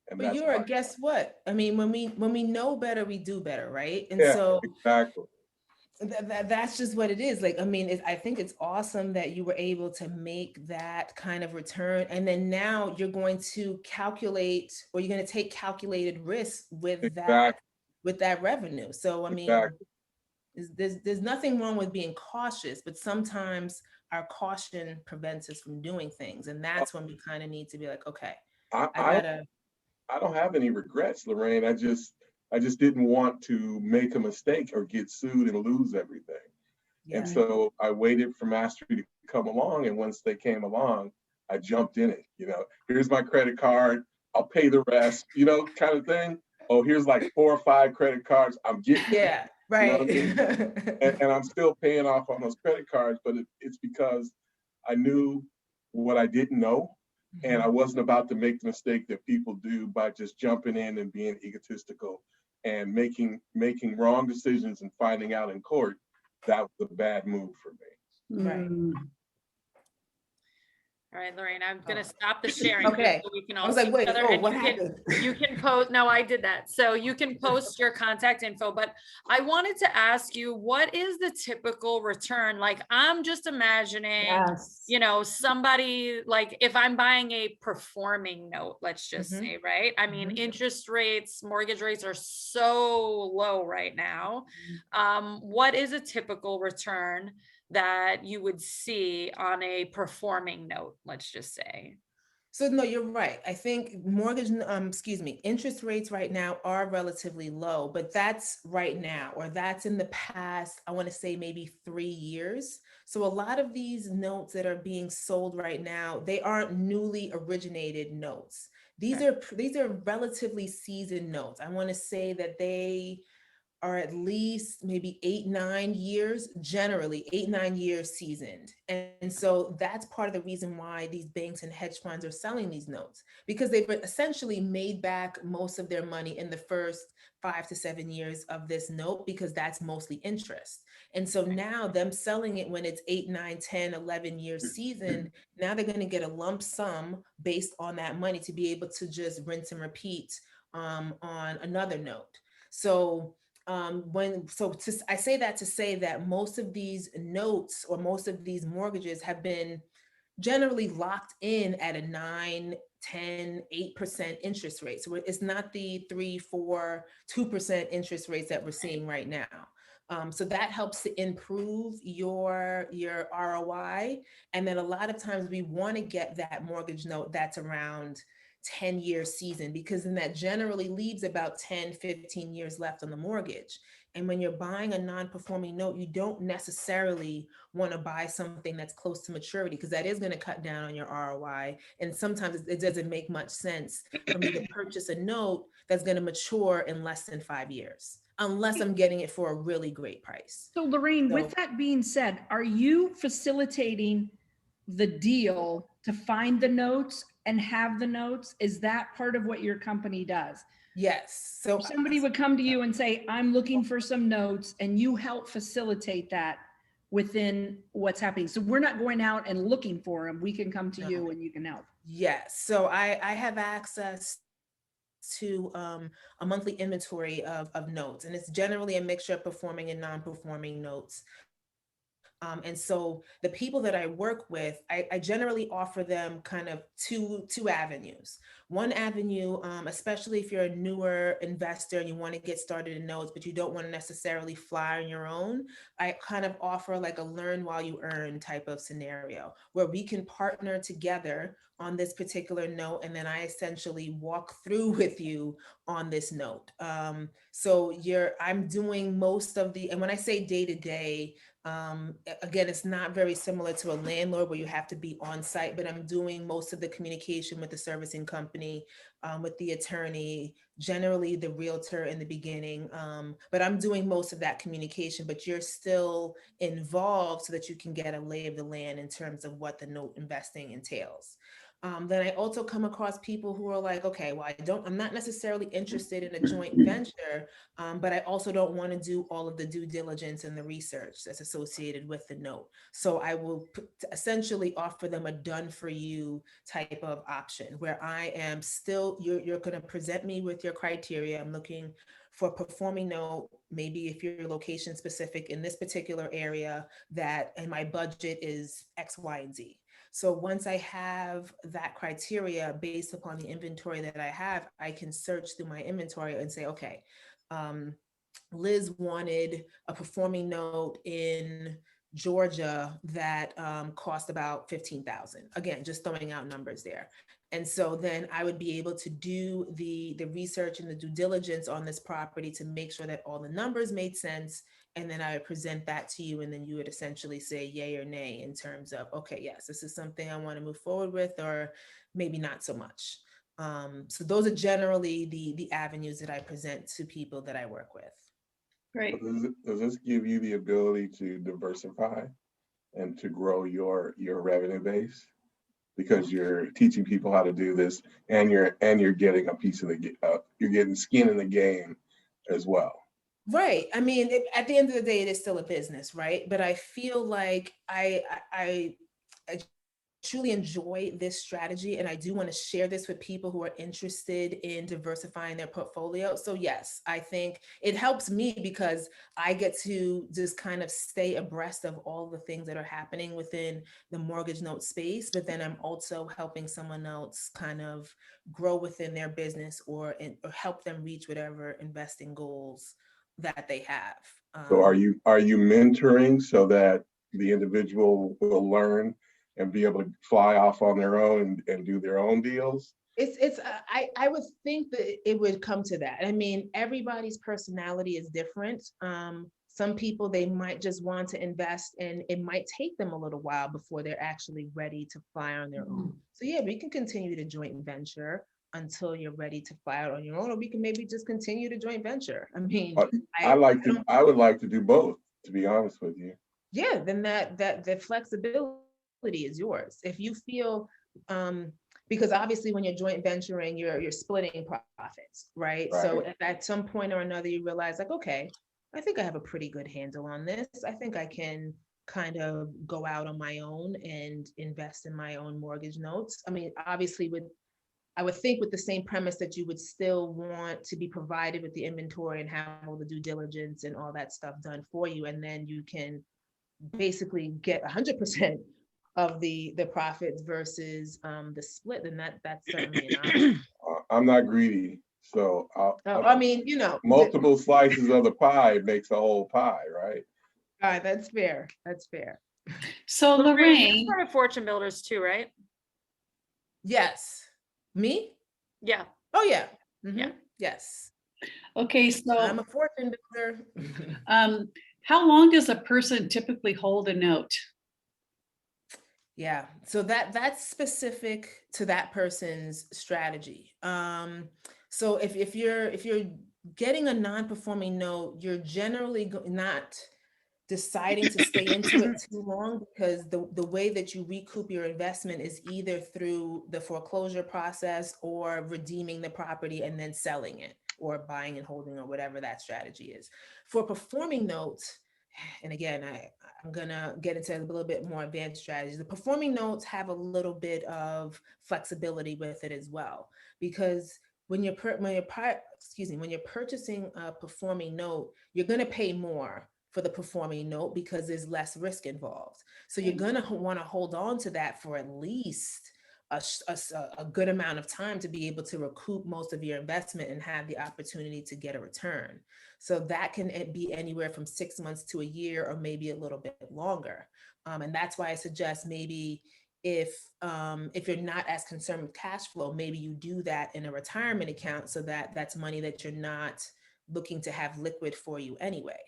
And but guess what? I mean, when we know better, we do better, right? And so exactly. That's just what it is. Like, I mean, I think it's awesome that you were able to make that kind of return. And then now you're going to calculate, or you're going to take calculated risks Exactly. with that revenue. So, I mean, Exactly. there's nothing wrong with being cautious, but sometimes our caution prevents us from doing things. And that's when we kind of need to be like, okay, I, I I gotta, I don't have any regrets, Lorraine. I just didn't want to make a mistake or get sued and lose everything. And yeah. so I waited for Mastery to come along. And once they came along, I jumped in it. Here's my credit card. I'll pay the rest, kind of thing. Oh, here's like 4 or 5 credit cards. I'm getting it. Yeah, You know what right. I mean? And I'm still paying off on those credit cards, but it's because I knew what I didn't know. And I wasn't about to make the mistake that people do by just jumping in and being egotistical and making wrong decisions and finding out in court that was a bad move for me. Right. Mm. All right, Lorraine, I'm gonna Oh. stop the sharing just Okay. so we can I all was see like, each wait, other, oh, and what happened? you can post. No, I did that. So you can post your contact info, but I wanted to ask you, what is the typical return? Like, I'm just imagining, Yes. somebody, like, if I'm buying a performing note, let's just Mhm. say, right? I mean, Mhm. interest rates, mortgage rates are so low right now. What is a typical return that you would see on a performing note, let's just say? So no, you're right. I think interest rates right now are relatively low, but that's right now, or that's in the past, I want to say maybe 3 years. So a lot of these notes that are being sold right now, they aren't newly originated notes. These are relatively seasoned notes. I want to say that they are at least maybe 8, 9 years, generally 8, 9 years seasoned. And so that's part of the reason why these banks and hedge funds are selling these notes, because they've essentially made back most of their money in the first 5 to 7 years of this note, because that's mostly interest. And so now them selling it when it's 8, 9, 10, 11 years seasoned, now they're going to get a lump sum based on that money to be able to just rinse and repeat on another note. So I say that to say that most of these notes or most of these mortgages have been generally locked in at a 9, 10, 8% interest rate. So it's not the 3, 4, 2% interest rates that we're seeing right now. So that helps to improve your ROI. And then a lot of times we want to get that mortgage note that's around 10 years season, because then that generally leaves about 10, 15 years left on the mortgage. And when you're buying a non-performing note, you don't necessarily want to buy something that's close to maturity, because that is going to cut down on your ROI. And sometimes it doesn't make much sense for me to purchase a note that's going to mature in less than 5 years, unless I'm getting it for a really great price. So Lorraine, So with that being said, are you facilitating the deal to find the notes and have the notes? Is that part of what your company does? yes. So Somebody would come to you and say, I'm looking for some notes, and you help facilitate that within what's happening. So we're not going out and looking for them. We can come to No. you and you can help. Yes. So I have access to a monthly inventory of notes, and it's generally a mixture of performing and non-performing notes. And so the people that I work with, I generally offer them kind of two avenues. One avenue, especially if you're a newer investor and you want to get started in notes, but you don't want to necessarily fly on your own, I kind of offer like a learn while you earn type of scenario, where we can partner together on this particular note, and then I essentially walk through with you on this note. So I'm doing most of and when I say day to day, again, it's not very similar to a landlord where you have to be on site, but I'm doing most of the communication with the servicing company, with the attorney, generally the realtor in the beginning. But I'm doing most of that communication, but you're still involved so that you can get a lay of the land in terms of what the note investing entails. Then I also come across people who are like, okay, well, I'm not necessarily interested in a joint venture, but I also don't want to do all of the due diligence and the research that's associated with the note. So I will essentially offer them a done for you type of option, where I am still, you're going to present me with your criteria. I'm looking for performing note, maybe if you're location specific in this particular area, that and my budget is X, Y, and Z. So once I have that criteria based upon the inventory that I have, I can search through my inventory and say, okay, Liz wanted a performing note in Georgia that cost about 15,000. Again, just throwing out numbers there. And so then I would be able to do the research and the due diligence on this property to make sure that all the numbers made sense. And then I would present that to you. And then you would essentially say yay or nay in terms of, okay, yes, this is something I want to move forward with, or maybe not so much. So those are generally the avenues that I present to people that I work with. Great. Does this give you the ability to diversify and to grow your revenue base? Because you're teaching people how to do this, and you're getting a piece of you're getting skin in the game as well. Right. I mean, at the end of the day, it is still a business, right? But I feel like I truly enjoy this strategy, and I do want to share this with people who are interested in diversifying their portfolio. So yes, I think it helps me because I get to just kind of stay abreast of all the things that are happening within the mortgage note space, but then I'm also helping someone else kind of grow within their business or help them reach whatever investing goals that they have. So are you mentoring so that the individual will learn and be able to fly off on their own and do their own deals? I would think that it would come to that. I mean, everybody's personality is different. Some people, they might just want to invest, and it might take them a little while before they're actually ready to fly on their own. So yeah, we can continue to joint venture until you're ready to fly out on your own, or we can maybe just continue to joint venture. I mean, I would like to do both, to be honest with you. Yeah, then that the flexibility is yours. If you feel, because obviously when you're joint venturing, you're splitting profits, right? So if at some point or another you realize like, okay, I think I have a pretty good handle on this. I think I can kind of go out on my own and invest in my own mortgage notes. I mean, obviously I would think with the same premise that you would still want to be provided with the inventory and have all the due diligence and all that stuff done for you. And then you can basically get 100% of the profits versus the split, then that's certainly an option. I'm not greedy, so I mean, multiple slices of the pie makes a whole pie, right? All right, that's fair. That's fair. So Lorraine, you're part of Fortune Builders too, right? Yes. Me? Yeah. Oh yeah. Mm-hmm. Yeah. Yes. Okay, so I'm a fortune builder. how long does a person typically hold a note? Yeah, so that's specific to that person's strategy. So if you're getting a non-performing note, you're generally not deciding to stay into it too long, because the way that you recoup your investment is either through the foreclosure process or redeeming the property and then selling it, or buying and holding, or whatever that strategy is. For performing notes, and again, I'm gonna get into a little bit more advanced strategies. The performing notes have a little bit of flexibility with it as well, because when you're purchasing a performing note, you're gonna pay more for the performing note because there's less risk involved. So you're gonna want to hold on to that for at least a good amount of time to be able to recoup most of your investment and have the opportunity to get a return. So that can be anywhere from 6 months to a year, or maybe a little bit longer. And that's why I suggest maybe if you're not as concerned with cash flow, maybe you do that in a retirement account, so that that's money that you're not looking to have liquid for you anyway.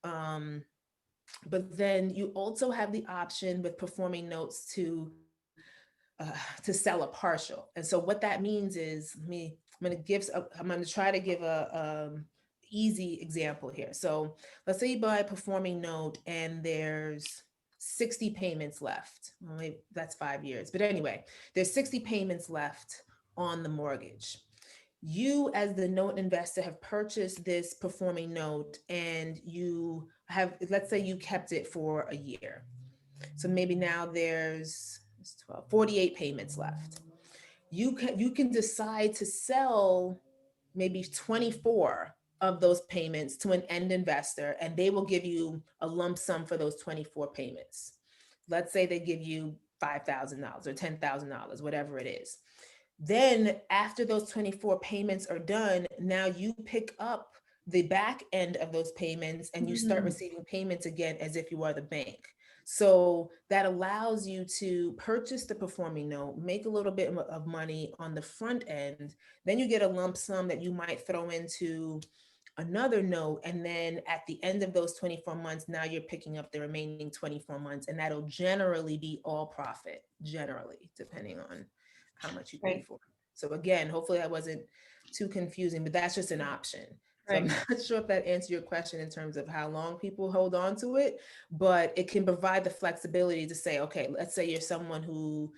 But then you also have the option with performing notes to sell a partial. And so what that means is, I'm going to try to give a easy example here. So let's say you buy a performing note and there's 60 payments left. Well, that's 5 years. But anyway, there's 60 payments left on the mortgage. You, as the note investor, have purchased this performing note, and you have, let's say you kept it for a year. So maybe now there's 48 payments left. You can decide to sell maybe 24 of those payments to an end investor, and they will give you a lump sum for those 24 payments. Let's say they give you $5,000 or $10,000, whatever it is. Then after those 24 payments are done, now you pick up the back end of those payments and you start receiving payments again as if you are the bank. So that allows you to purchase the performing note, make a little bit of money on the front end, then you get a lump sum that you might throw into another note. And then at the end of those 24 months, now you're picking up the remaining 24 months, and that'll generally be all profit, generally, depending on how much you pay Right. for. So again, hopefully that wasn't too confusing, but that's just an option. So I'm Right. not sure if that answered your question in terms of how long people hold on to it, but it can provide the flexibility to say, okay, let's say you're someone who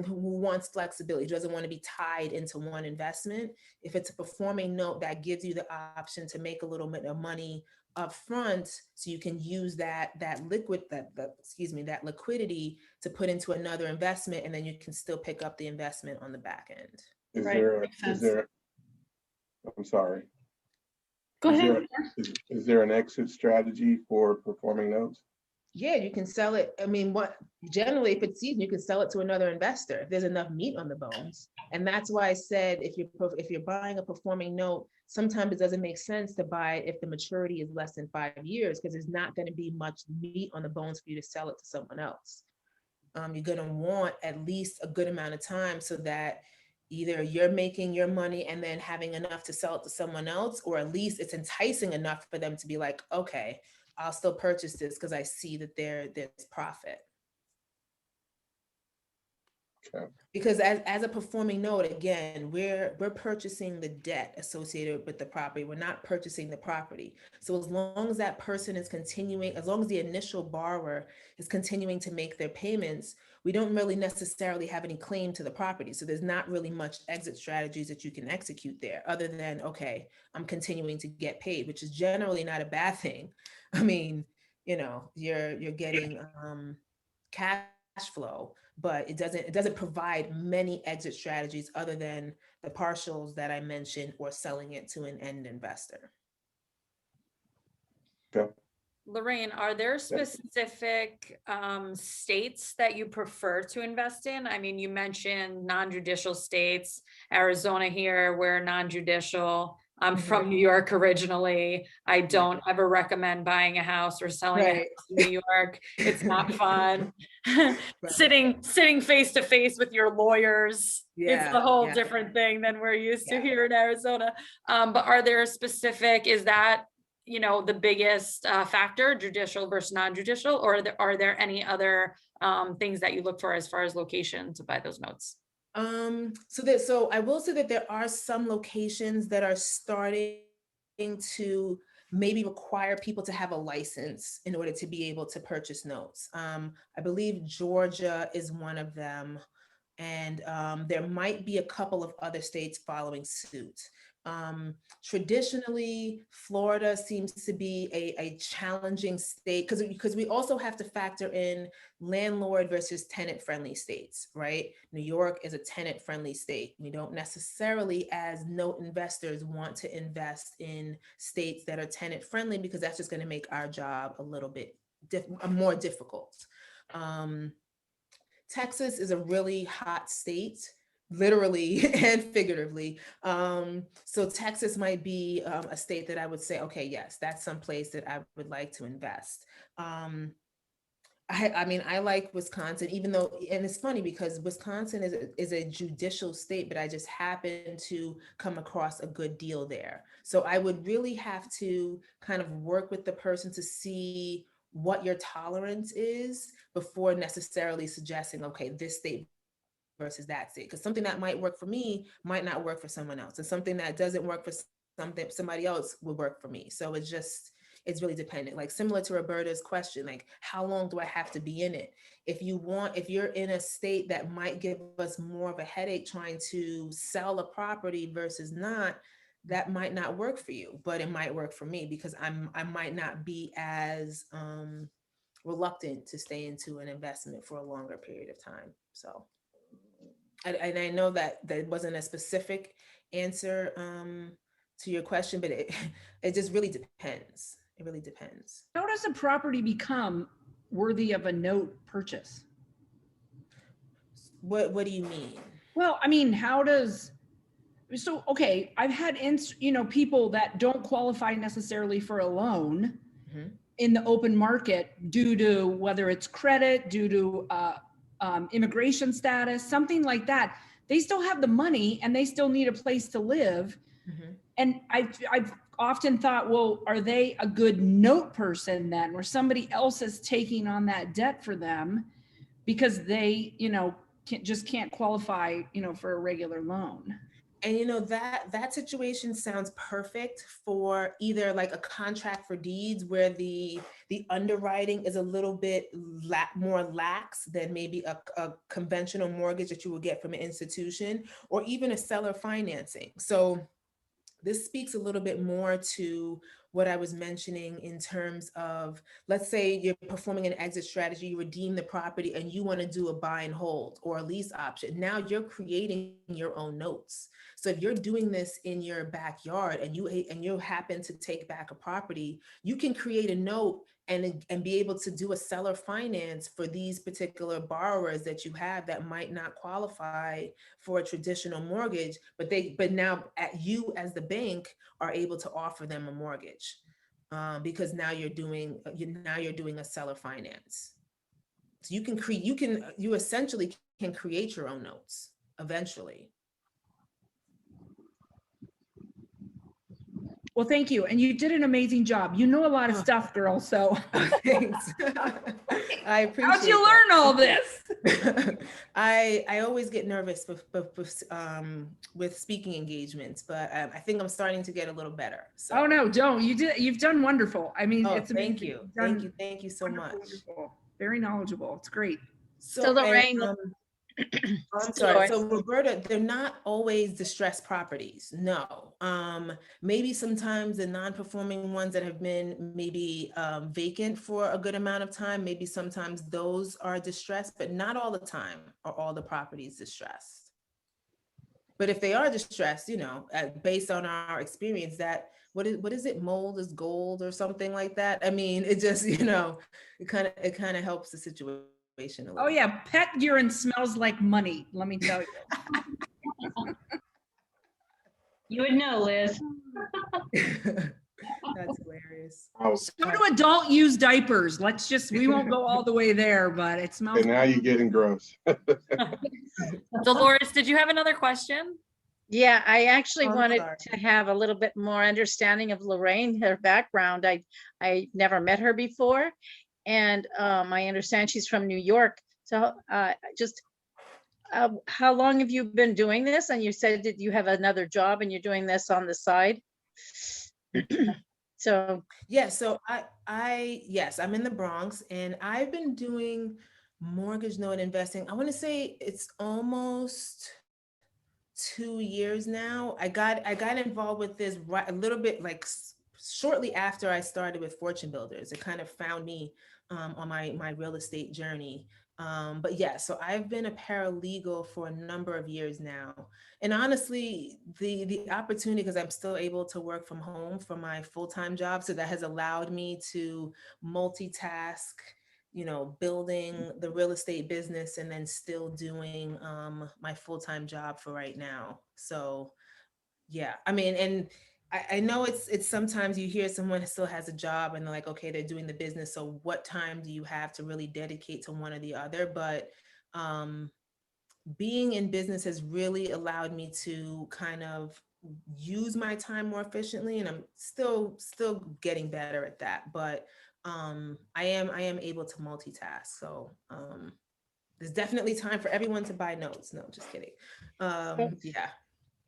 wants flexibility, doesn't want to be tied into one investment. If it's a performing note, that gives you the option to make a little bit of money up front, so you can use that liquidity to put into another investment, and then you can still pick up the investment on the back end. I'm sorry. Go ahead. Is there an exit strategy for performing notes? Yeah, you can sell it. I mean, generally, if it's seasoned, you can sell it to another investor if there's enough meat on the bones. And that's why I said, if you're buying a performing note, sometimes it doesn't make sense to buy it if the maturity is less than 5 years, because there's not going to be much meat on the bones for you to sell it to someone else. You're going to want at least a good amount of time, so that either you're making your money and then having enough to sell it to someone else, or at least it's enticing enough for them to be like, okay, I'll still purchase this because I see that there's profit. Okay. Because as a performing note, again, we're purchasing the debt associated with the property. We're not purchasing the property. So as long as that person is continuing, as long as the initial borrower is continuing to make their payments, we don't really necessarily have any claim to the property. So there's not really much exit strategies that you can execute there, other than, okay, I'm continuing to get paid, which is generally not a bad thing. I mean, you're getting cash flow, but it doesn't provide many exit strategies other than the partials that I mentioned, or selling it to an end investor. Okay. Lorraine, are there specific states that you prefer to invest in? I mean, you mentioned non-judicial states, Arizona here, we're non-judicial. I'm from New York originally. I don't ever recommend buying a house or selling a house in New York. It's not fun. Sitting face to face with your lawyers. It's a whole different thing than we're used to here in Arizona. But are there specific, is that, the biggest factor, judicial versus non-judicial, or are there any other things that you look for as far as location to buy those notes? So I will say that there are some locations that are starting to maybe require people to have a license in order to be able to purchase notes. I believe Georgia is one of them, and there might be a couple of other states following suit. Traditionally, Florida seems to be a challenging state, because we also have to factor in landlord versus tenant friendly states, right? New York is a tenant friendly state. We don't necessarily, as note investors, want to invest in states that are tenant friendly, because that's just going to make our job a little bit more difficult. Texas is a really hot state, literally and figuratively. So Texas might be a state that I would say, okay, yes, that's some place that I would like to invest. I mean, I like Wisconsin, even though, and it's funny because Wisconsin is a judicial state, but I just happened to come across a good deal there. So I would really have to kind of work with the person to see what your tolerance is before necessarily suggesting, okay, this state versus that state, because something that might work for me might not work for someone else, and something that doesn't work for somebody else will work for me. So it's really dependent. Like similar to Roberta's question, like how long do I have to be in it? If you're in a state that might give us more of a headache trying to sell a property versus not, that might not work for you, but it might work for me, because I might not be as reluctant to stay into an investment for a longer period of time. So I know that wasn't a specific answer to your question, but it just really depends. It really depends. How does a property become worthy of a note purchase? What do you mean? Well, I mean, how does, so, okay, I've had, people that don't qualify necessarily for a loan in the open market due to whether it's credit, due to immigration status, something like that. They still have the money and they still need a place to live. And I've often thought, well, are they a good note person then, where somebody else is taking on that debt for them because they, can't qualify, for a regular loan? And that situation sounds perfect for either like a contract for deeds where the underwriting is a little bit more lax than maybe a conventional mortgage that you would get from an institution, or even a seller financing. So this speaks a little bit more to what I was mentioning in terms of, let's say you're performing an exit strategy, you redeem the property and you want to do a buy and hold or a lease option. Now you're creating your own notes. So if you're doing this in your backyard and you happen to take back a property, you can create a note and be able to do a seller finance for these particular borrowers that you have that might not qualify for a traditional mortgage, but now you as the bank are able to offer them a mortgage because now you're doing a seller finance. So you essentially can create your own notes eventually. Well, thank you. And you did an amazing job. You know a lot of stuff, girl. So thanks. I appreciate How'd you learn all this? I always get nervous with speaking engagements, but I think I'm starting to get a little better. So. Oh no, don't. You've done wonderful. I mean, it's amazing. Thank you so much. Wonderful. Very knowledgeable. It's great. So Lorraine, I'm sorry. So Roberta, they're not always distressed properties. No. Maybe sometimes the non-performing ones that have been maybe vacant for a good amount of time, maybe sometimes those are distressed, but not all the time are all the properties distressed. But if they are distressed, based on our experience, that what is it? Mold is gold or something like that. I mean, it just, it kind of helps the situation. Oh yeah, pet urine smells like money, let me tell you. You would know, Liz. That's hilarious. So do adult use diapers. We won't go all the way there, but it smells. And now you're getting gross. Dolores, did you have another question? Yeah, I actually wanted to have a little bit more understanding of Lorraine, her background. I never met her before. And I understand she's from New York. So how long have you been doing this? And you said that you have another job and you're doing this on the side. So yeah, so yes, I'm in the Bronx and I've been doing mortgage note investing. I want to say it's almost 2 years now. I got involved with this a little bit like shortly after I started with Fortune Builders. It kind of found me on my real estate journey. But yeah, so I've been a paralegal for a number of years now. And honestly, the opportunity, because I'm still able to work from home for my full-time job, so that has allowed me to multitask, building the real estate business and then still doing my full-time job for right now. So yeah, I mean, and I know it's sometimes you hear someone still has a job and they're like, okay, they're doing the business. So what time do you have to really dedicate to one or the other? But being in business has really allowed me to kind of use my time more efficiently. And I'm still getting better at that. But I am able to multitask. So there's definitely time for everyone to buy notes. No, just kidding. Yeah.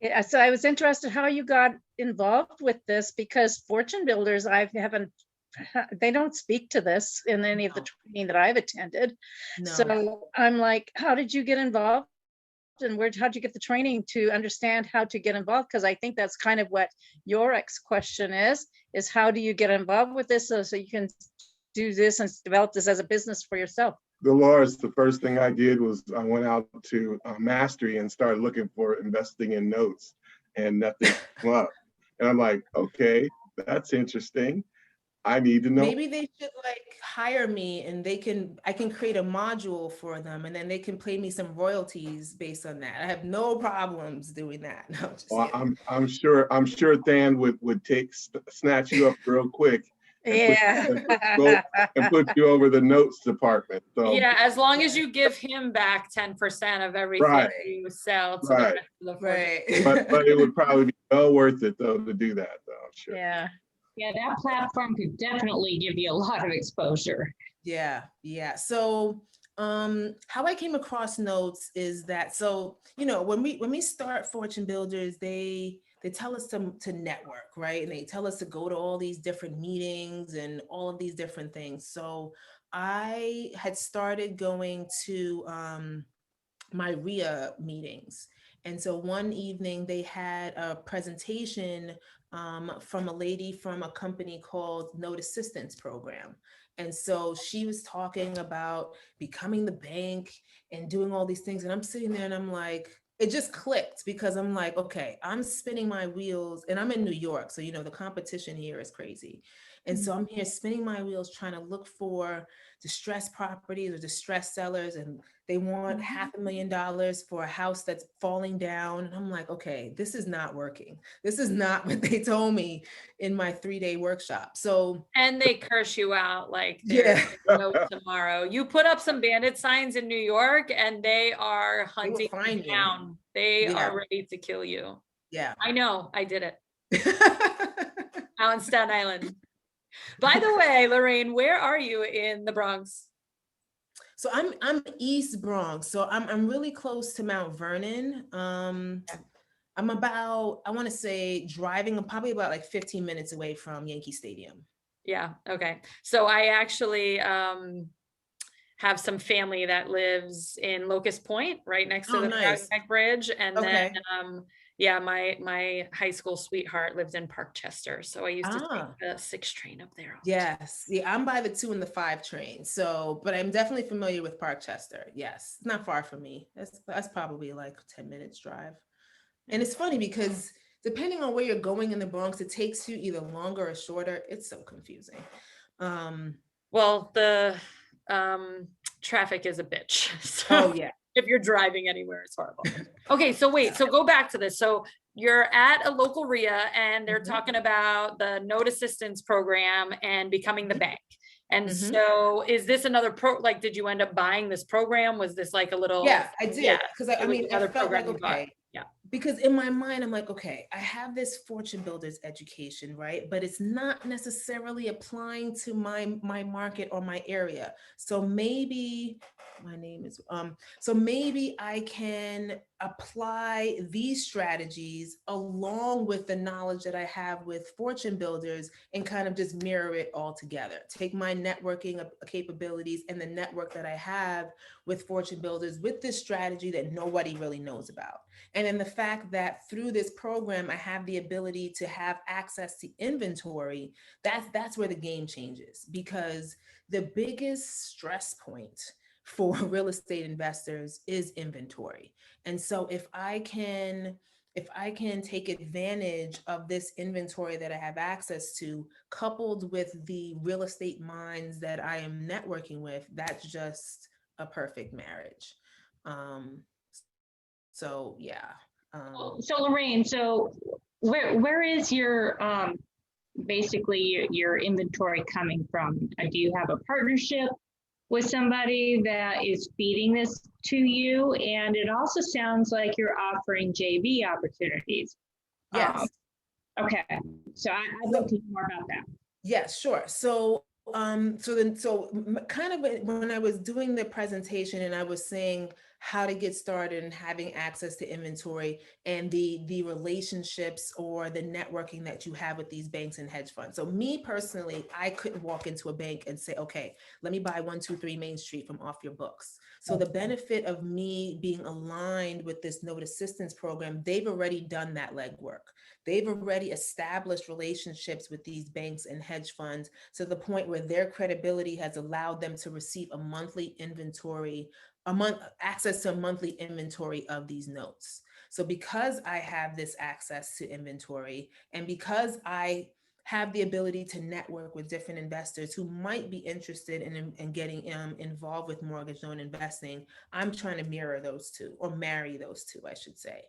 Yeah, so I was interested how you got involved with this, because Fortune Builders, they don't speak to this in any of the training that I've attended. No. So I'm like, how did you get involved? And how'd you get the training to understand how to get involved? Because I think that's kind of what your question is how do you get involved with this so you can do this and develop this as a business for yourself? Dolores, the first thing I did was I went out to Mastery and started looking for investing in notes, and nothing came up. And I'm like, okay, that's interesting. I need to know. Maybe they should like hire me and I can create a module for them and then they can pay me some royalties based on that. I have no problems doing that. No, just Well, kidding. I'm sure Than would snatch you up real quick and Yeah. put you over the notes department. So Yeah, as long as you give him back 10% of everything Right. you sell to the Right. rest of the Right. but it would probably be well worth it though to do that though, I'm sure. Yeah. Yeah, that platform could definitely give you a lot of exposure. Yeah, yeah. So how I came across notes is that, so you know, when we start Fortune Builders, they tell us to network, right? And they tell us to go to all these different meetings and all of these different things. So I had started going to my RIA meetings. And so one evening they had a presentation from a lady from a company called Note Assistance Program. And so she was talking about becoming the bank and doing all these things. And I'm sitting there and I'm like, it just clicked because I'm like, okay, I'm spinning my wheels and I'm in New York. So, you know, the competition here is crazy. And so I'm here spinning my wheels trying to look for distressed properties or distressed sellers. And they want $500,000 for a house that's falling down. And I'm like, okay, this is not working. This is not what they told me in my 3-day workshop. So, and they curse you out like there's no tomorrow. You put up some bandit signs in New York and they are hunting you down. They are ready to kill you. Yeah. I know, I did it. Out in Staten Island. By the way, Lorraine, where are you in the Bronx? So I'm East Bronx. So I'm really close to Mount Vernon. I'm about, I want to say driving, I'm probably about like 15 minutes away from Yankee Stadium. Yeah. Okay. So I actually have some family that lives in Locust Point, right next to the nice. Neck Bridge. And Okay. then, yeah, my high school sweetheart lived in Parkchester. So I used to take the 6 train up there. Yes. Yeah, I'm by the 2 and the 5 train. So, but I'm definitely familiar with Parkchester. Yes. It's not far from me. That's probably like 10 minutes drive. And it's funny because depending on where you're going in the Bronx, it takes you either longer or shorter. It's so confusing. Well, the traffic is a bitch. So oh yeah. If you're driving anywhere, it's horrible. Okay, so wait, so go back to this. So you're at a local RIA and they're talking about the Note Assistance Program and becoming the bank. And so is this another like, did you end up buying this program? Was this like a little? Yeah, I did. Yeah, because I mean, I felt like, okay. Yeah. Because in my mind, I'm like, okay, I have this Fortune Builders education, right? But it's not necessarily applying to my market or my area. So maybe my name is, so maybe I can apply these strategies along with the knowledge that I have with Fortune Builders and kind of just mirror it all together. Take my networking capabilities and the network that I have with Fortune Builders with this strategy that nobody really knows about. And then the fact that through this program, I have the ability to have access to inventory, that's where the game changes, because the biggest stress point for real estate investors is inventory. And so if I can take advantage of this inventory that I have access to, coupled with the real estate minds that I am networking with, that's just a perfect marriage. So yeah. So Lorraine, so where is your basically your inventory coming from? Do you have a partnership with somebody that is feeding this to you? And it also sounds like you're offering JV opportunities. Yes. Okay. So I'd love to hear more about that. Yes, sure. So kind of when I was doing the presentation and I was saying how to get started and having access to inventory and the relationships or the networking that you have with these banks and hedge funds. So me personally, I couldn't walk into a bank and say, okay, let me buy 123 Main Street from off your books. So the benefit of me being aligned with this Note Assistance Program, they've already done that legwork. They've already established relationships with these banks and hedge funds to the point where their credibility has allowed them to receive a monthly inventory, access to a monthly inventory of these notes. So because I have this access to inventory, and because I have the ability to network with different investors who might be interested in getting involved with mortgage loan investing, I'm trying to mirror those two, or marry those two, I should say.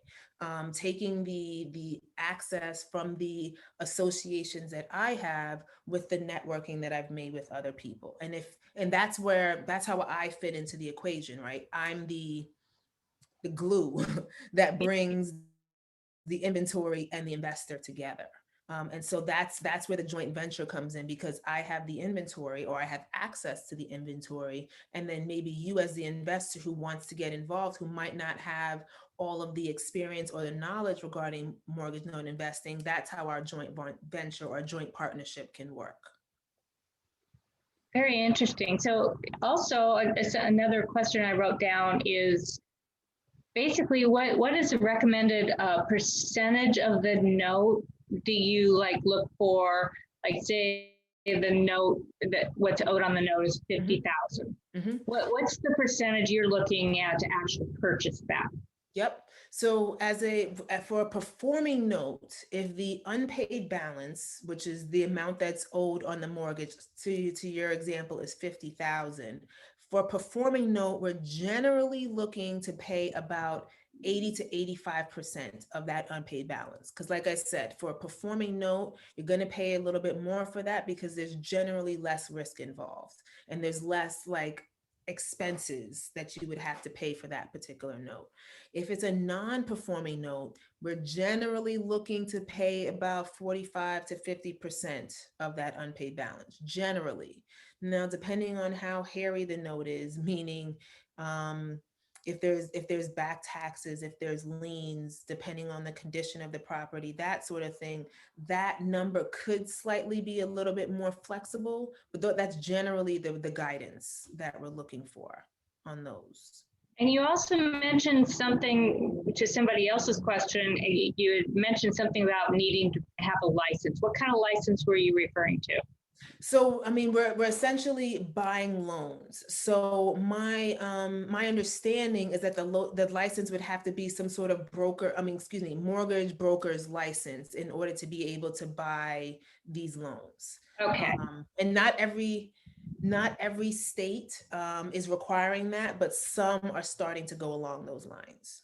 Taking the access from the associations that I have with the networking that I've made with other people. And that's how I fit into the equation, right? I'm the glue that brings the inventory and the investor together. And so that's where the joint venture comes in, because I have the inventory, or I have access to the inventory. And then maybe you, as the investor who wants to get involved, who might not have all of the experience or the knowledge regarding mortgage loan investing, that's how our joint venture or joint partnership can work. Very interesting. So also another question I wrote down is basically what is the recommended percentage of the note do you like look for? Like say the note, that what's owed on the note is 50,000. Mm-hmm. What's the percentage you're looking at to actually purchase that? Yep. So for a performing note, if the unpaid balance, which is the amount that's owed on the mortgage, to your example, is 50,000, for a performing note, we're generally looking to pay about 80 to 85% of that unpaid balance. Because like I said, for a performing note, you're going to pay a little bit more for that because there's generally less risk involved, and there's less like expenses that you would have to pay for that particular note. If it's a non-performing note, we're generally looking to pay about 45 to 50% of that unpaid balance, generally. Now, depending on how hairy the note is, meaning if there's back taxes, if there's liens, depending on the condition of the property, that sort of thing, that number could slightly be a little bit more flexible, but that's generally the guidance that we're looking for on those. And you also mentioned something to somebody else's question. You had mentioned something about needing to have a license. What kind of license were you referring to? So, I mean, we're essentially buying loans. So my understanding is that the license would have to be some sort of mortgage broker's license in order to be able to buy these loans. Okay. And not every state is requiring that, but some are starting to go along those lines.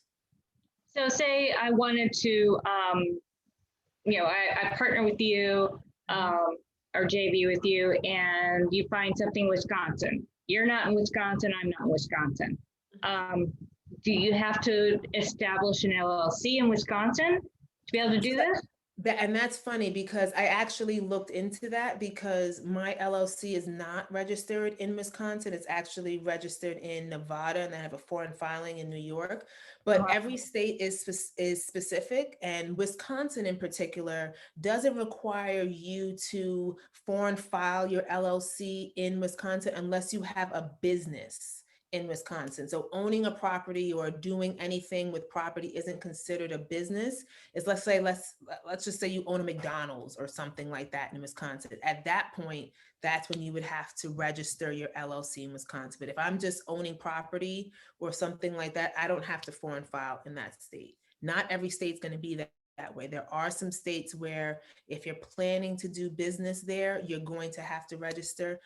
So say I wanted to, I partner with you, or JV with you, and you find something in Wisconsin. You're not in Wisconsin, I'm not in Wisconsin. Do you have to establish an LLC in Wisconsin to be able to do this? And that's funny because I actually looked into that, because my LLC is not registered in Wisconsin. It's actually registered in Nevada, and I have a foreign filing in New York. But every state is specific, and Wisconsin in particular doesn't require you to foreign file your LLC in Wisconsin unless you have a business in Wisconsin. So owning a property or doing anything with property isn't considered a business. It's let's just say you own a McDonald's or something like that in Wisconsin. At that point, that's when you would have to register your LLC in Wisconsin. But if I'm just owning property or something like that, I don't have to foreign file in that state. Not every state's going to be that way. There are some states where if you're planning to do business there, you're going to have to register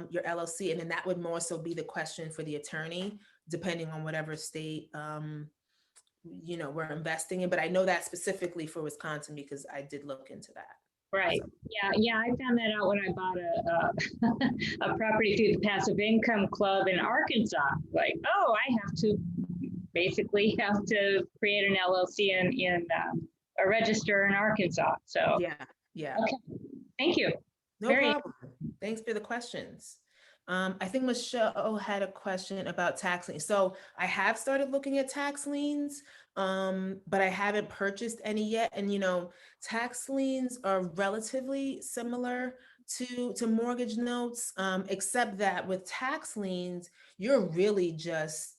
your LLC. And then that would more so be the question for the attorney, depending on whatever state we're investing in. But I know that specifically for Wisconsin because I did look into that. Right. Yeah. I found that out when I bought a property through the Passive Income Club in Arkansas. Like, oh, I have to create an LLC in a register in Arkansas. So yeah. Okay. Thank you. No problem. Thanks for the questions. I think Michelle had a question about tax liens. So I have started looking at tax liens, but I haven't purchased any yet. And tax liens are relatively similar to mortgage notes, except that with tax liens, you're really just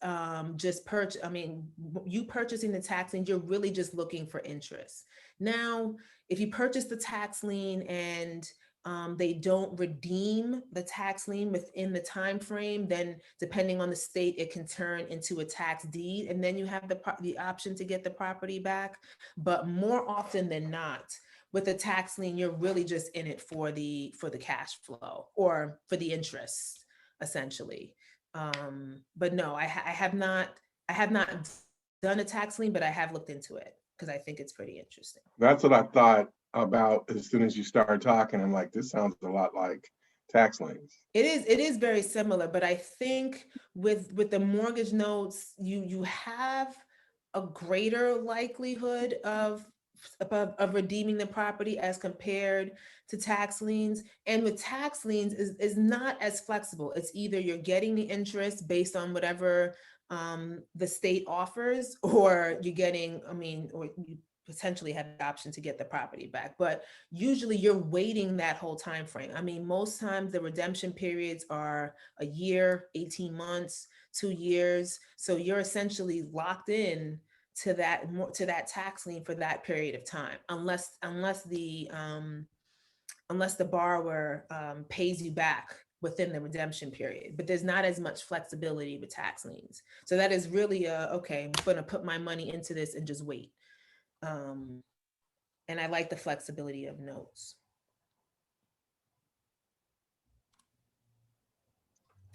you purchasing the tax lien, you're really just looking for interest. Now, if you purchase the tax lien and they don't redeem the tax lien within the time frame, then depending on the state, it can turn into a tax deed, and then you have the option to get the property back. But more often than not, with a tax lien, you're really just in it for the cash flow or for the interest, essentially. But no, I have not done a tax lien, but I have looked into it because I think it's pretty interesting. That's what I thought about as soon as you started talking. I'm like, this sounds a lot like tax liens. It is very similar, but I think with the mortgage notes, you have a greater likelihood of redeeming the property as compared to tax liens. And with tax liens is not as flexible. It's either you're getting the interest based on whatever the state offers, or you're getting, or you potentially have the option to get the property back. But usually you're waiting that whole time frame. I mean, most times the redemption periods are a year, 18 months, 2 years. So you're essentially locked in to that tax lien for that period of time, unless the borrower pays you back within the redemption period. But there's not as much flexibility with tax liens. So that is really okay, I'm going to put my money into this and just wait. And I like the flexibility of notes.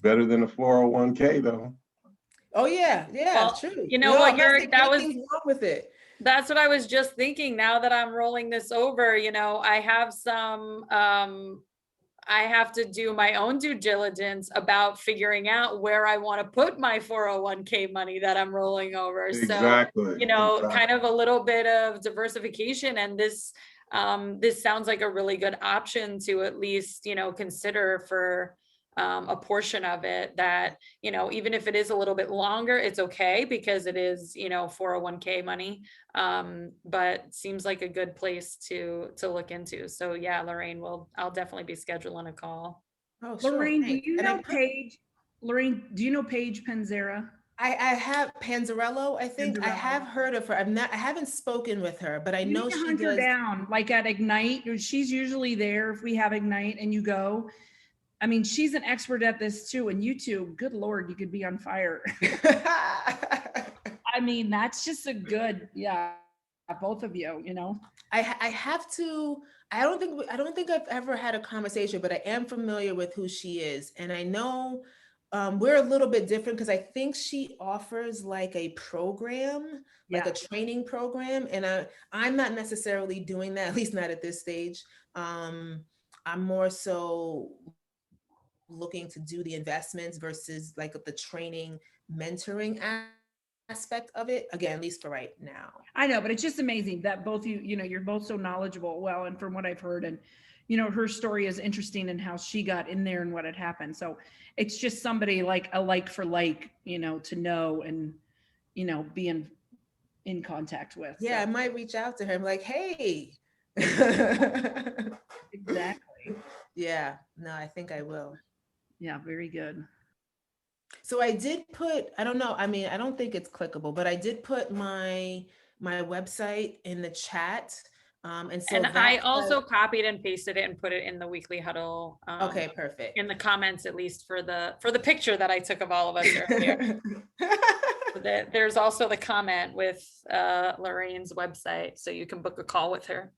Better than a 401k though. Oh yeah, Well, true. you know what, that was wrong with it. That's what I was just thinking. Now that I'm rolling this over, I have some, I have to do my own due diligence about figuring out where I want to put my 401k money that I'm rolling over. Exactly. So, kind of a little bit of diversification, and this sounds like a really good option to at least, consider for a portion of it, that, even if it is a little bit longer, it's okay because it is, 401k money. But seems like a good place to look into. So yeah, Lorraine, I'll definitely be scheduling a call. Oh, sure. Lorraine, Thanks. do you know Paige? Lorraine, do you know Paige Panzera? I have Panzarello, I think. I have heard of her. I haven't spoken with her, but I know she hunt her does. down, like at Ignite. She's usually there if we have Ignite and you go. I mean, she's an expert at this too. And you two, good Lord, you could be on fire. I mean, that's just a good, both of you, I have to, I don't think I've ever had a conversation, but I am familiar with who she is. And I know we're a little bit different because I think she offers like a program, like a training program. And I'm not necessarily doing that, at least not at this stage. I'm more so looking to do the investments versus like the training, mentoring aspect of it, again, at least for right now. I know, but it's just amazing that both you're both so knowledgeable. Well, and from what I've heard, and her story is interesting and how she got in there and what had happened. So it's just somebody like a like for like, to know and be in contact with. Yeah, so I might reach out to her. I'm like, hey. Exactly. Yeah, no, I think I will. Yeah, very good. So I did put, I don't know, I mean, I don't think it's clickable, but I did put my website in the chat. And I also copied and pasted it and put it in the weekly huddle. Okay, perfect. In the comments, at least for the picture that I took of all of us earlier. There's also the comment with Lorraine's website, so you can book a call with her.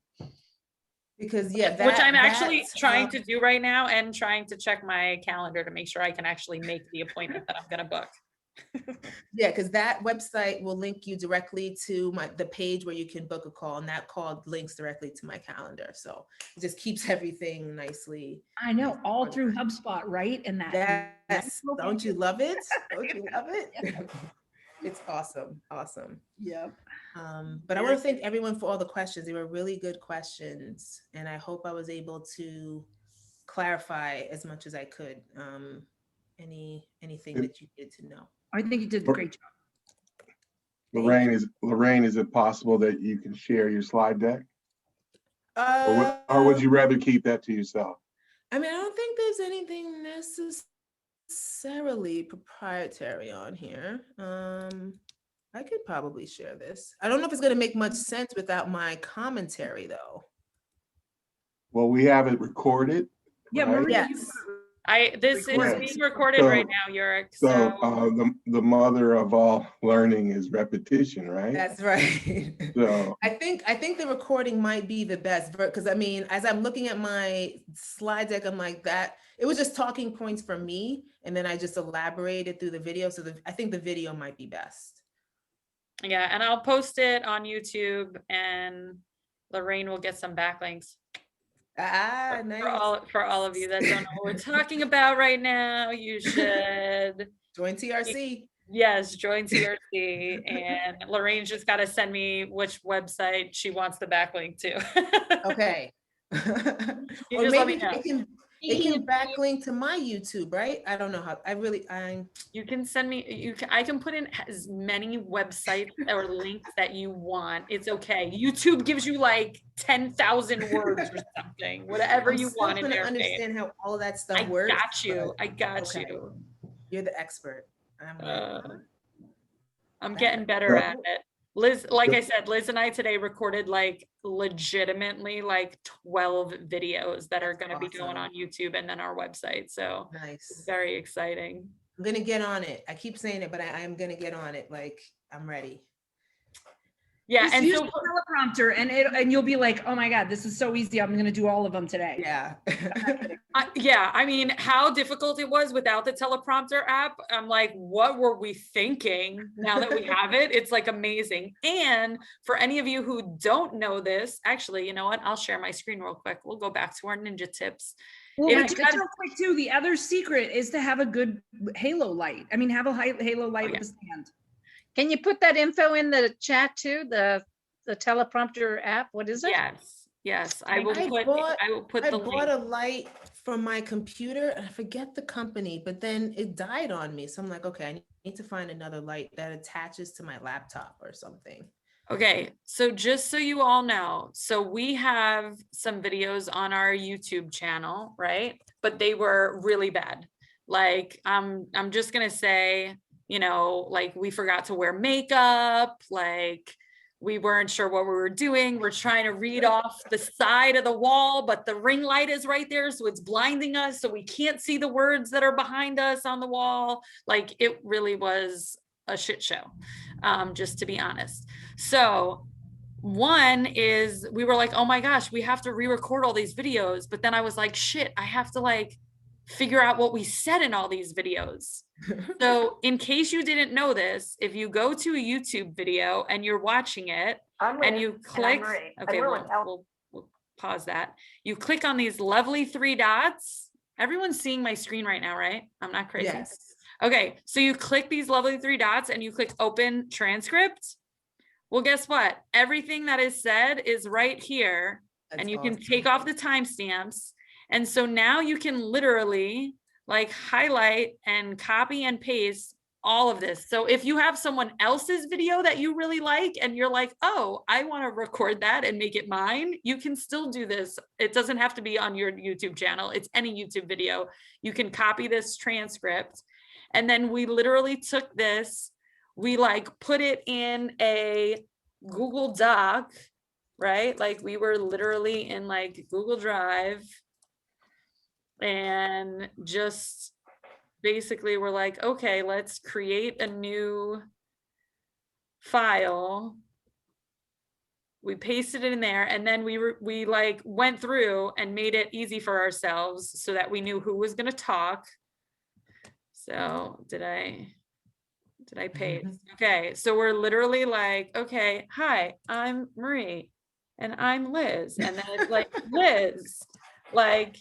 Because which I'm actually trying to do right now, and trying to check my calendar to make sure I can actually make the appointment that I'm going to book. Yeah, because that website will link you directly to the page where you can book a call, and that call links directly to my calendar. So it just keeps everything nicely. I know, all through HubSpot, right? And yes, don't you love it? Don't you love it? It's awesome. Yep. But I want to thank everyone for all the questions. They were really good questions, and I hope I was able to clarify as much as I could. Anything that you needed to know. I think you did a great job. Lorraine, is it possible that you can share your slide deck? Or would you rather keep that to yourself? I mean, I don't think there's anything necessarily proprietary on here. I could probably share this. I don't know if it's going to make much sense without my commentary, though. Well, we have it recorded. Yeah, right? Marie, Yes. This is Recorded. being recorded So- right now, Yurick. So So the mother of all learning is repetition, right? That's right. So I think the recording might be the best because I mean, as I'm looking at my slide deck, I'm like that. It was just talking points for me, and then I just elaborated through the video. So I think the video might be best. yeah, and I'll post it on YouTube, and Lorraine will get some backlinks Ah, nice. for all of you that don't know what we're talking about right now. You should. Join TRC. Yes, join TRC, and Lorraine's just got to send me which website she wants the backlink to. Okay. You Or just let maybe me know. it can backlink to my YouTube, right? I don't know how. You can send me, I can put in as many websites or links that you want. It's okay. YouTube gives you like 10,000 words or something, whatever I'm you still want in gonna there. understand how all of that stuff I works. got you. but I got okay. you. You're the expert. I'm getting better Yeah. at it. Liz, like I said, Liz and I today recorded like legitimately like 12 videos that are going to be going awesome. on YouTube and then our website. So it's Nice. very exciting. I'm gonna get on it. I keep saying it, but I am gonna get on it. Like I'm ready. Yeah. just And use so the teleprompter and you'll be like, oh my God, this is so easy. I'm going to do all of them today. Yeah. yeah, I mean, how difficult it was without the teleprompter app. I'm like, what were we thinking? Now that we have it, it's like amazing. And for any of you who don't know this, actually, you know what? I'll share my screen real quick. We'll go back to our ninja tips. Well, If but you just have- real quick too, the other secret is to have a good halo light. I mean, have a halo light with a stand. Can you put that info in the chat too? The teleprompter app, what is it? Yes, I will put I the bought link. a light for my computer and I forget the company, but then it died on me. So I'm like, okay, I need to find another light that attaches to my laptop or something. Okay, so just so you all know, so we have some videos on our YouTube channel, right? But they were really bad. Like, I'm just gonna say, you know, like we forgot to wear makeup, like we weren't sure what we were doing. We're trying to read off the side of the wall, but the ring light is right there, so it's blinding us, so we can't see the words that are behind us on the wall. Like, it really was a shit show, just to be honest. So one is we were like, oh my gosh, we have to re-record all these videos. But then I was like, shit, I have to like figure out what we said in all these videos. So in case you didn't know this, if you go to a YouTube video and you're watching it and you click, okay, we'll pause that. You click on these lovely 3 dots. Everyone's seeing my screen right now, right? I'm not crazy. Yes. Okay, so you click these lovely 3 dots and you click open transcript. Well, guess what? Everything that is said is right here, and you can take off the timestamps. And so now you can literally like highlight and copy and paste all of this. So if you have someone else's video that you really like and you're like, oh, I want to record that and make it mine, you can still do this. It doesn't have to be on your YouTube channel. It's any YouTube video. You can copy this transcript. And then we literally took this, we like put it in a Google Doc, right? Like we were literally in like Google Drive, and just basically we're like, okay, let's create a new file. We pasted it in there, and then we like went through and made it easy for ourselves so that we knew who was going to talk. So did I paste? Okay, so we're literally like, okay, hi, I'm Marie and I'm Liz, and then it's like Liz, like,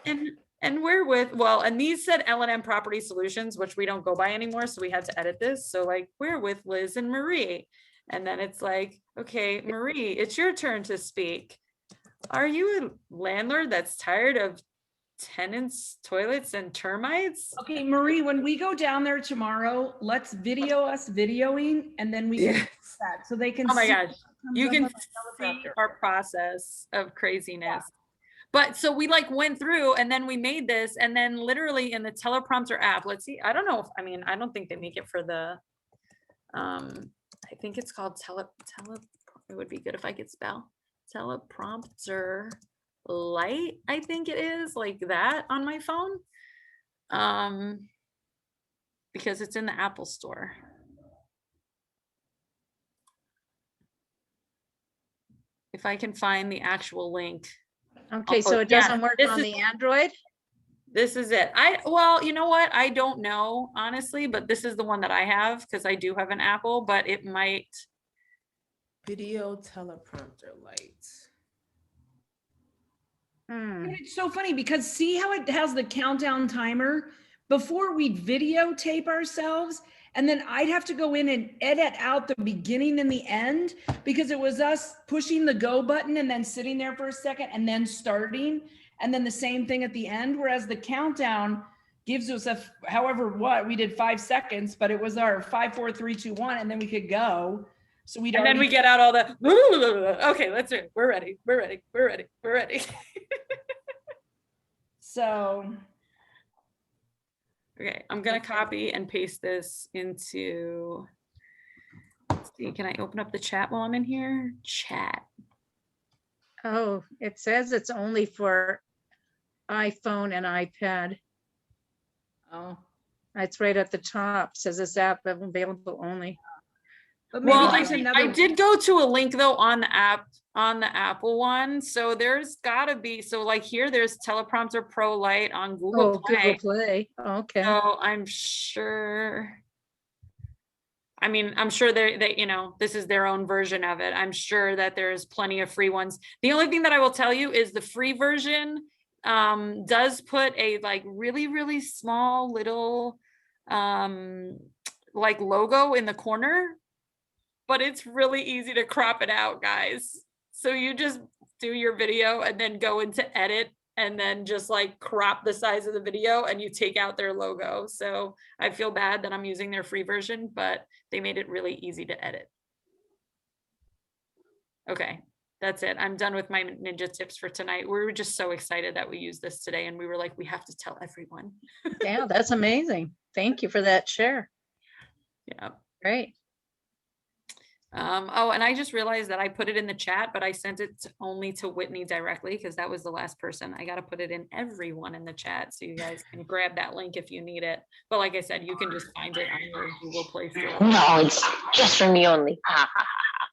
and we're with, well, and these said L&M Property Solutions, which we don't go by anymore, so we had to edit this. So like, we're with Liz and Marie, and then it's like, okay, Marie, it's your turn to speak. Are you a landlord that's tired of tenants, toilets, and termites? Okay, Marie, when we go down there tomorrow, let's video us videoing, and then we can that so they can Oh my see gosh, you can on the see our process of craziness. But so we like went through and then we made this, and then literally in the teleprompter app, let's see, I don't know if, I mean, I don't think they make it for the, I think it's called it would be good if I could spell teleprompter Lite, I think it is, like that on my phone. Because it's in the Apple store. If I can find the actual link. Okay, so it yeah, doesn't work this on is- the Android? This is it. Well, you know what? I don't know, honestly, but this is the one that I have because I do have an Apple, but it might. Video teleprompter light. Hmm. It's so funny because see how it has the countdown timer? Before we'd videotape ourselves, and then I'd have to go in and edit out the beginning and the end because it was us pushing the go button and then sitting there for a second and then starting, and then the same thing at the end. Whereas the countdown gives us however what we did 5 seconds, but it was our 5, 4, 3, 2, 1, and then we could go. So we'd And then we get out all the. Okay, let's do it. We're ready. We're ready. We're ready. We're ready. So. Okay, I'm gonna copy and paste this into. Let's see, can I open up the chat while I'm in here? Chat. Oh, it says it's only for iPhone and iPad. Oh. It's right at the top, says this app available only. But maybe Well, there's I another. did go to a link though on the app, on the Apple one. So there's gotta be, so like here, there's Teleprompter Pro Lite on Google Oh, Play. Google Play, okay. So I'm sure. I mean, I'm sure they, you know, this is their own version of it. I'm sure that there's plenty of free ones. The only thing that I will tell you is the free version does put a like really, really small little like logo in the corner, but it's really easy to crop it out, guys. So you just do your video and then go into edit and then just like crop the size of the video and you take out their logo. So I feel bad that I'm using their free version, but they made it really easy to edit. Okay, that's it. I'm done with my ninja tips for tonight. We were just so excited that we used this today and we were like, we have to tell everyone. Yeah, that's amazing. Thank you for that share. Yeah. Great. Oh, and I just realized that I put it in the chat, but I sent it only to Whitney directly because that was the last person. I got to put it in everyone in the chat so you guys can grab that link if you need it. But like I said, you can just find it on your Google Play Store. No, it's just for me only.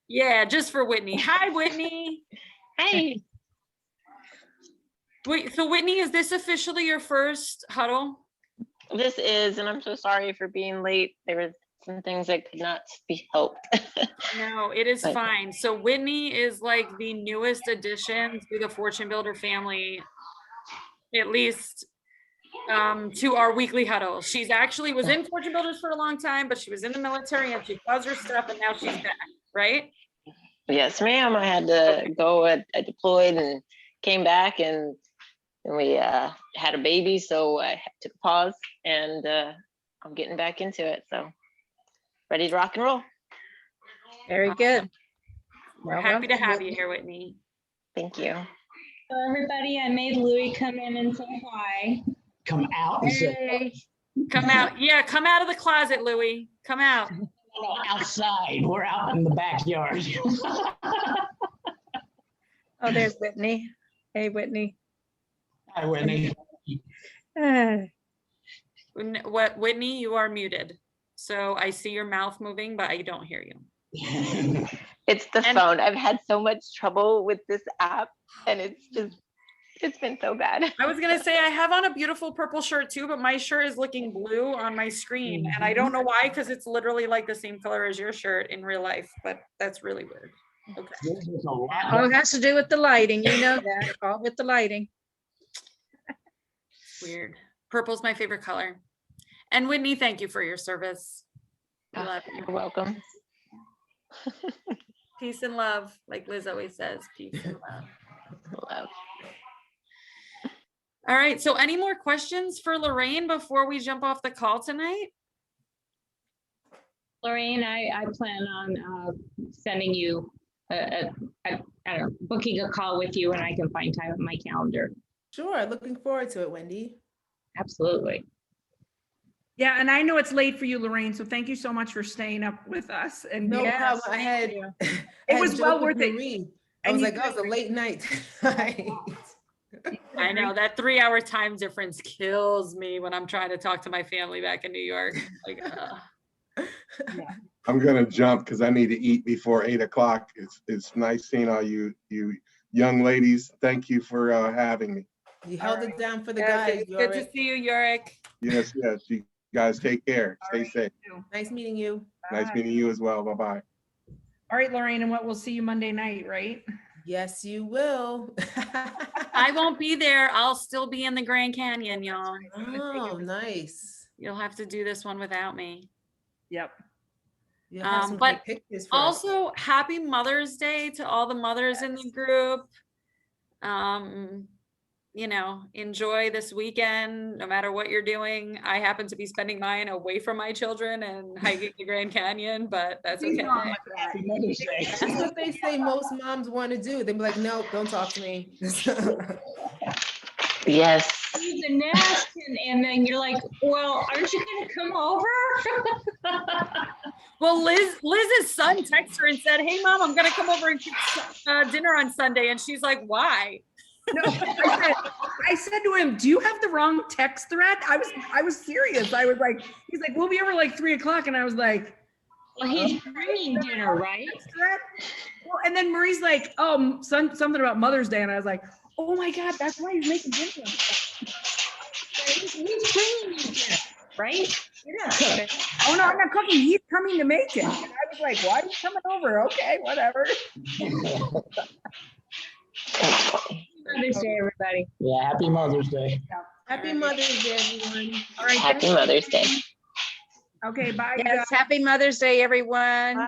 Yeah, just for Whitney. Hi, Whitney. Hey. Wait, so Whitney, is this officially your first huddle? This is, and I'm so sorry for being late. There was some things that could not be helped. No, it is But- fine. So Whitney is like the newest addition to the Fortune Builder family, at least to our weekly huddle. She's actually was in Fortune Builders for a long time, but she was in the military and she does her stuff and now she's back, right? Yes, ma'am. I had to go. I deployed and came back, and we had a baby, so I took a pause, and I'm getting back into it. So ready to rock and roll. Very good. We're Well, happy to welcome, have you Whitney. here, Whitney. Thank you. So everybody, I made Louie come in and say hi. Come out and say, Hey, Come out. Yeah, come out of the closet, Louie. Come out. "No, outside, we're out in the backyard." oh, there's Whitney. Hey, Whitney. Hi, Whitney. What, Whitney, you are muted. So I see your mouth moving, but I don't hear you. It's the And- phone. I've had so much trouble with this app, and it's been so bad. I was gonna say I have on a beautiful purple shirt too, but my shirt is looking blue on my screen, and I don't know why, because it's literally like the same color as your shirt in real life, but that's really weird. Okay. This is a lot Oh, it has to do with the lighting. You know that, all with the lighting. Weird. Purple's my favorite color. And Whitney, thank you for your service. I love you. You're welcome. Peace and love, like Liz always says, peace and love. Love. All right, so any more questions for Lorraine before we jump off the call tonight? Lorraine, I plan on sending you I don't know, booking a call with you when I can find time in my calendar. Sure, looking forward to it, Wendy. Absolutely. Yeah, and I know it's late for you, Lorraine, so thank you so much for staying up with us. And No Yes, problem. I had, you. I It had was joked well with worth it. Marie. I And was you like, oh, it's a late night. tonight." I know that 3-hour time difference kills me when I'm trying to talk to my family back in New York. Like, I'm gonna jump because I need to eat before 8 o'clock. It's nice seeing all you young ladies. Thank you for having me. You held it down for the yeah, guys. it's good to see you, Yorick. Yes, yes. You guys take care. Stay safe. Nice meeting you. Nice meeting you as well. Bye-bye. All right, Lorraine, and what we'll see you Monday night, right? Yes, you will. I won't be there. I'll still be in the Grand Canyon, y'all. Oh, nice. You'll have to do this one without me. Yep. You'll have some But great pictures for us. also, happy Mother's Day to all the mothers in the group. You know, enjoy this weekend, no matter what you're doing. I happen to be spending mine away from my children and hiking the Grand Canyon, but that's okay. Happy Mother's Day. That's what they say most moms want to do. They be like, nope, don't talk to me. Yes. Leave the nest and then you're like, well, aren't you gonna come over? Well, Liz's son texted her and said, hey mom, I'm gonna come over and cook dinner on Sunday. And she's like, why? No, I said to him, do you have the wrong text thread? I was serious. I was like, he's like, we'll be over like 3 o'clock. And I was like, Well, he's bringing dinner, right? well, and then Marie's like, something about Mother's Day. And I was like, oh my God, that's why he's making dinner. He's bringing you dinner, right? Yeah. Oh no, I'm not cooking. He's coming to make it. And I was like, why are you coming over? Okay, whatever. Mother's Day, everybody. Yeah, happy Mother's Day. Happy Mother's Day, everyone. All right. Happy Mother's Day. Okay, bye. Yes, happy Mother's Day, everyone. Bye.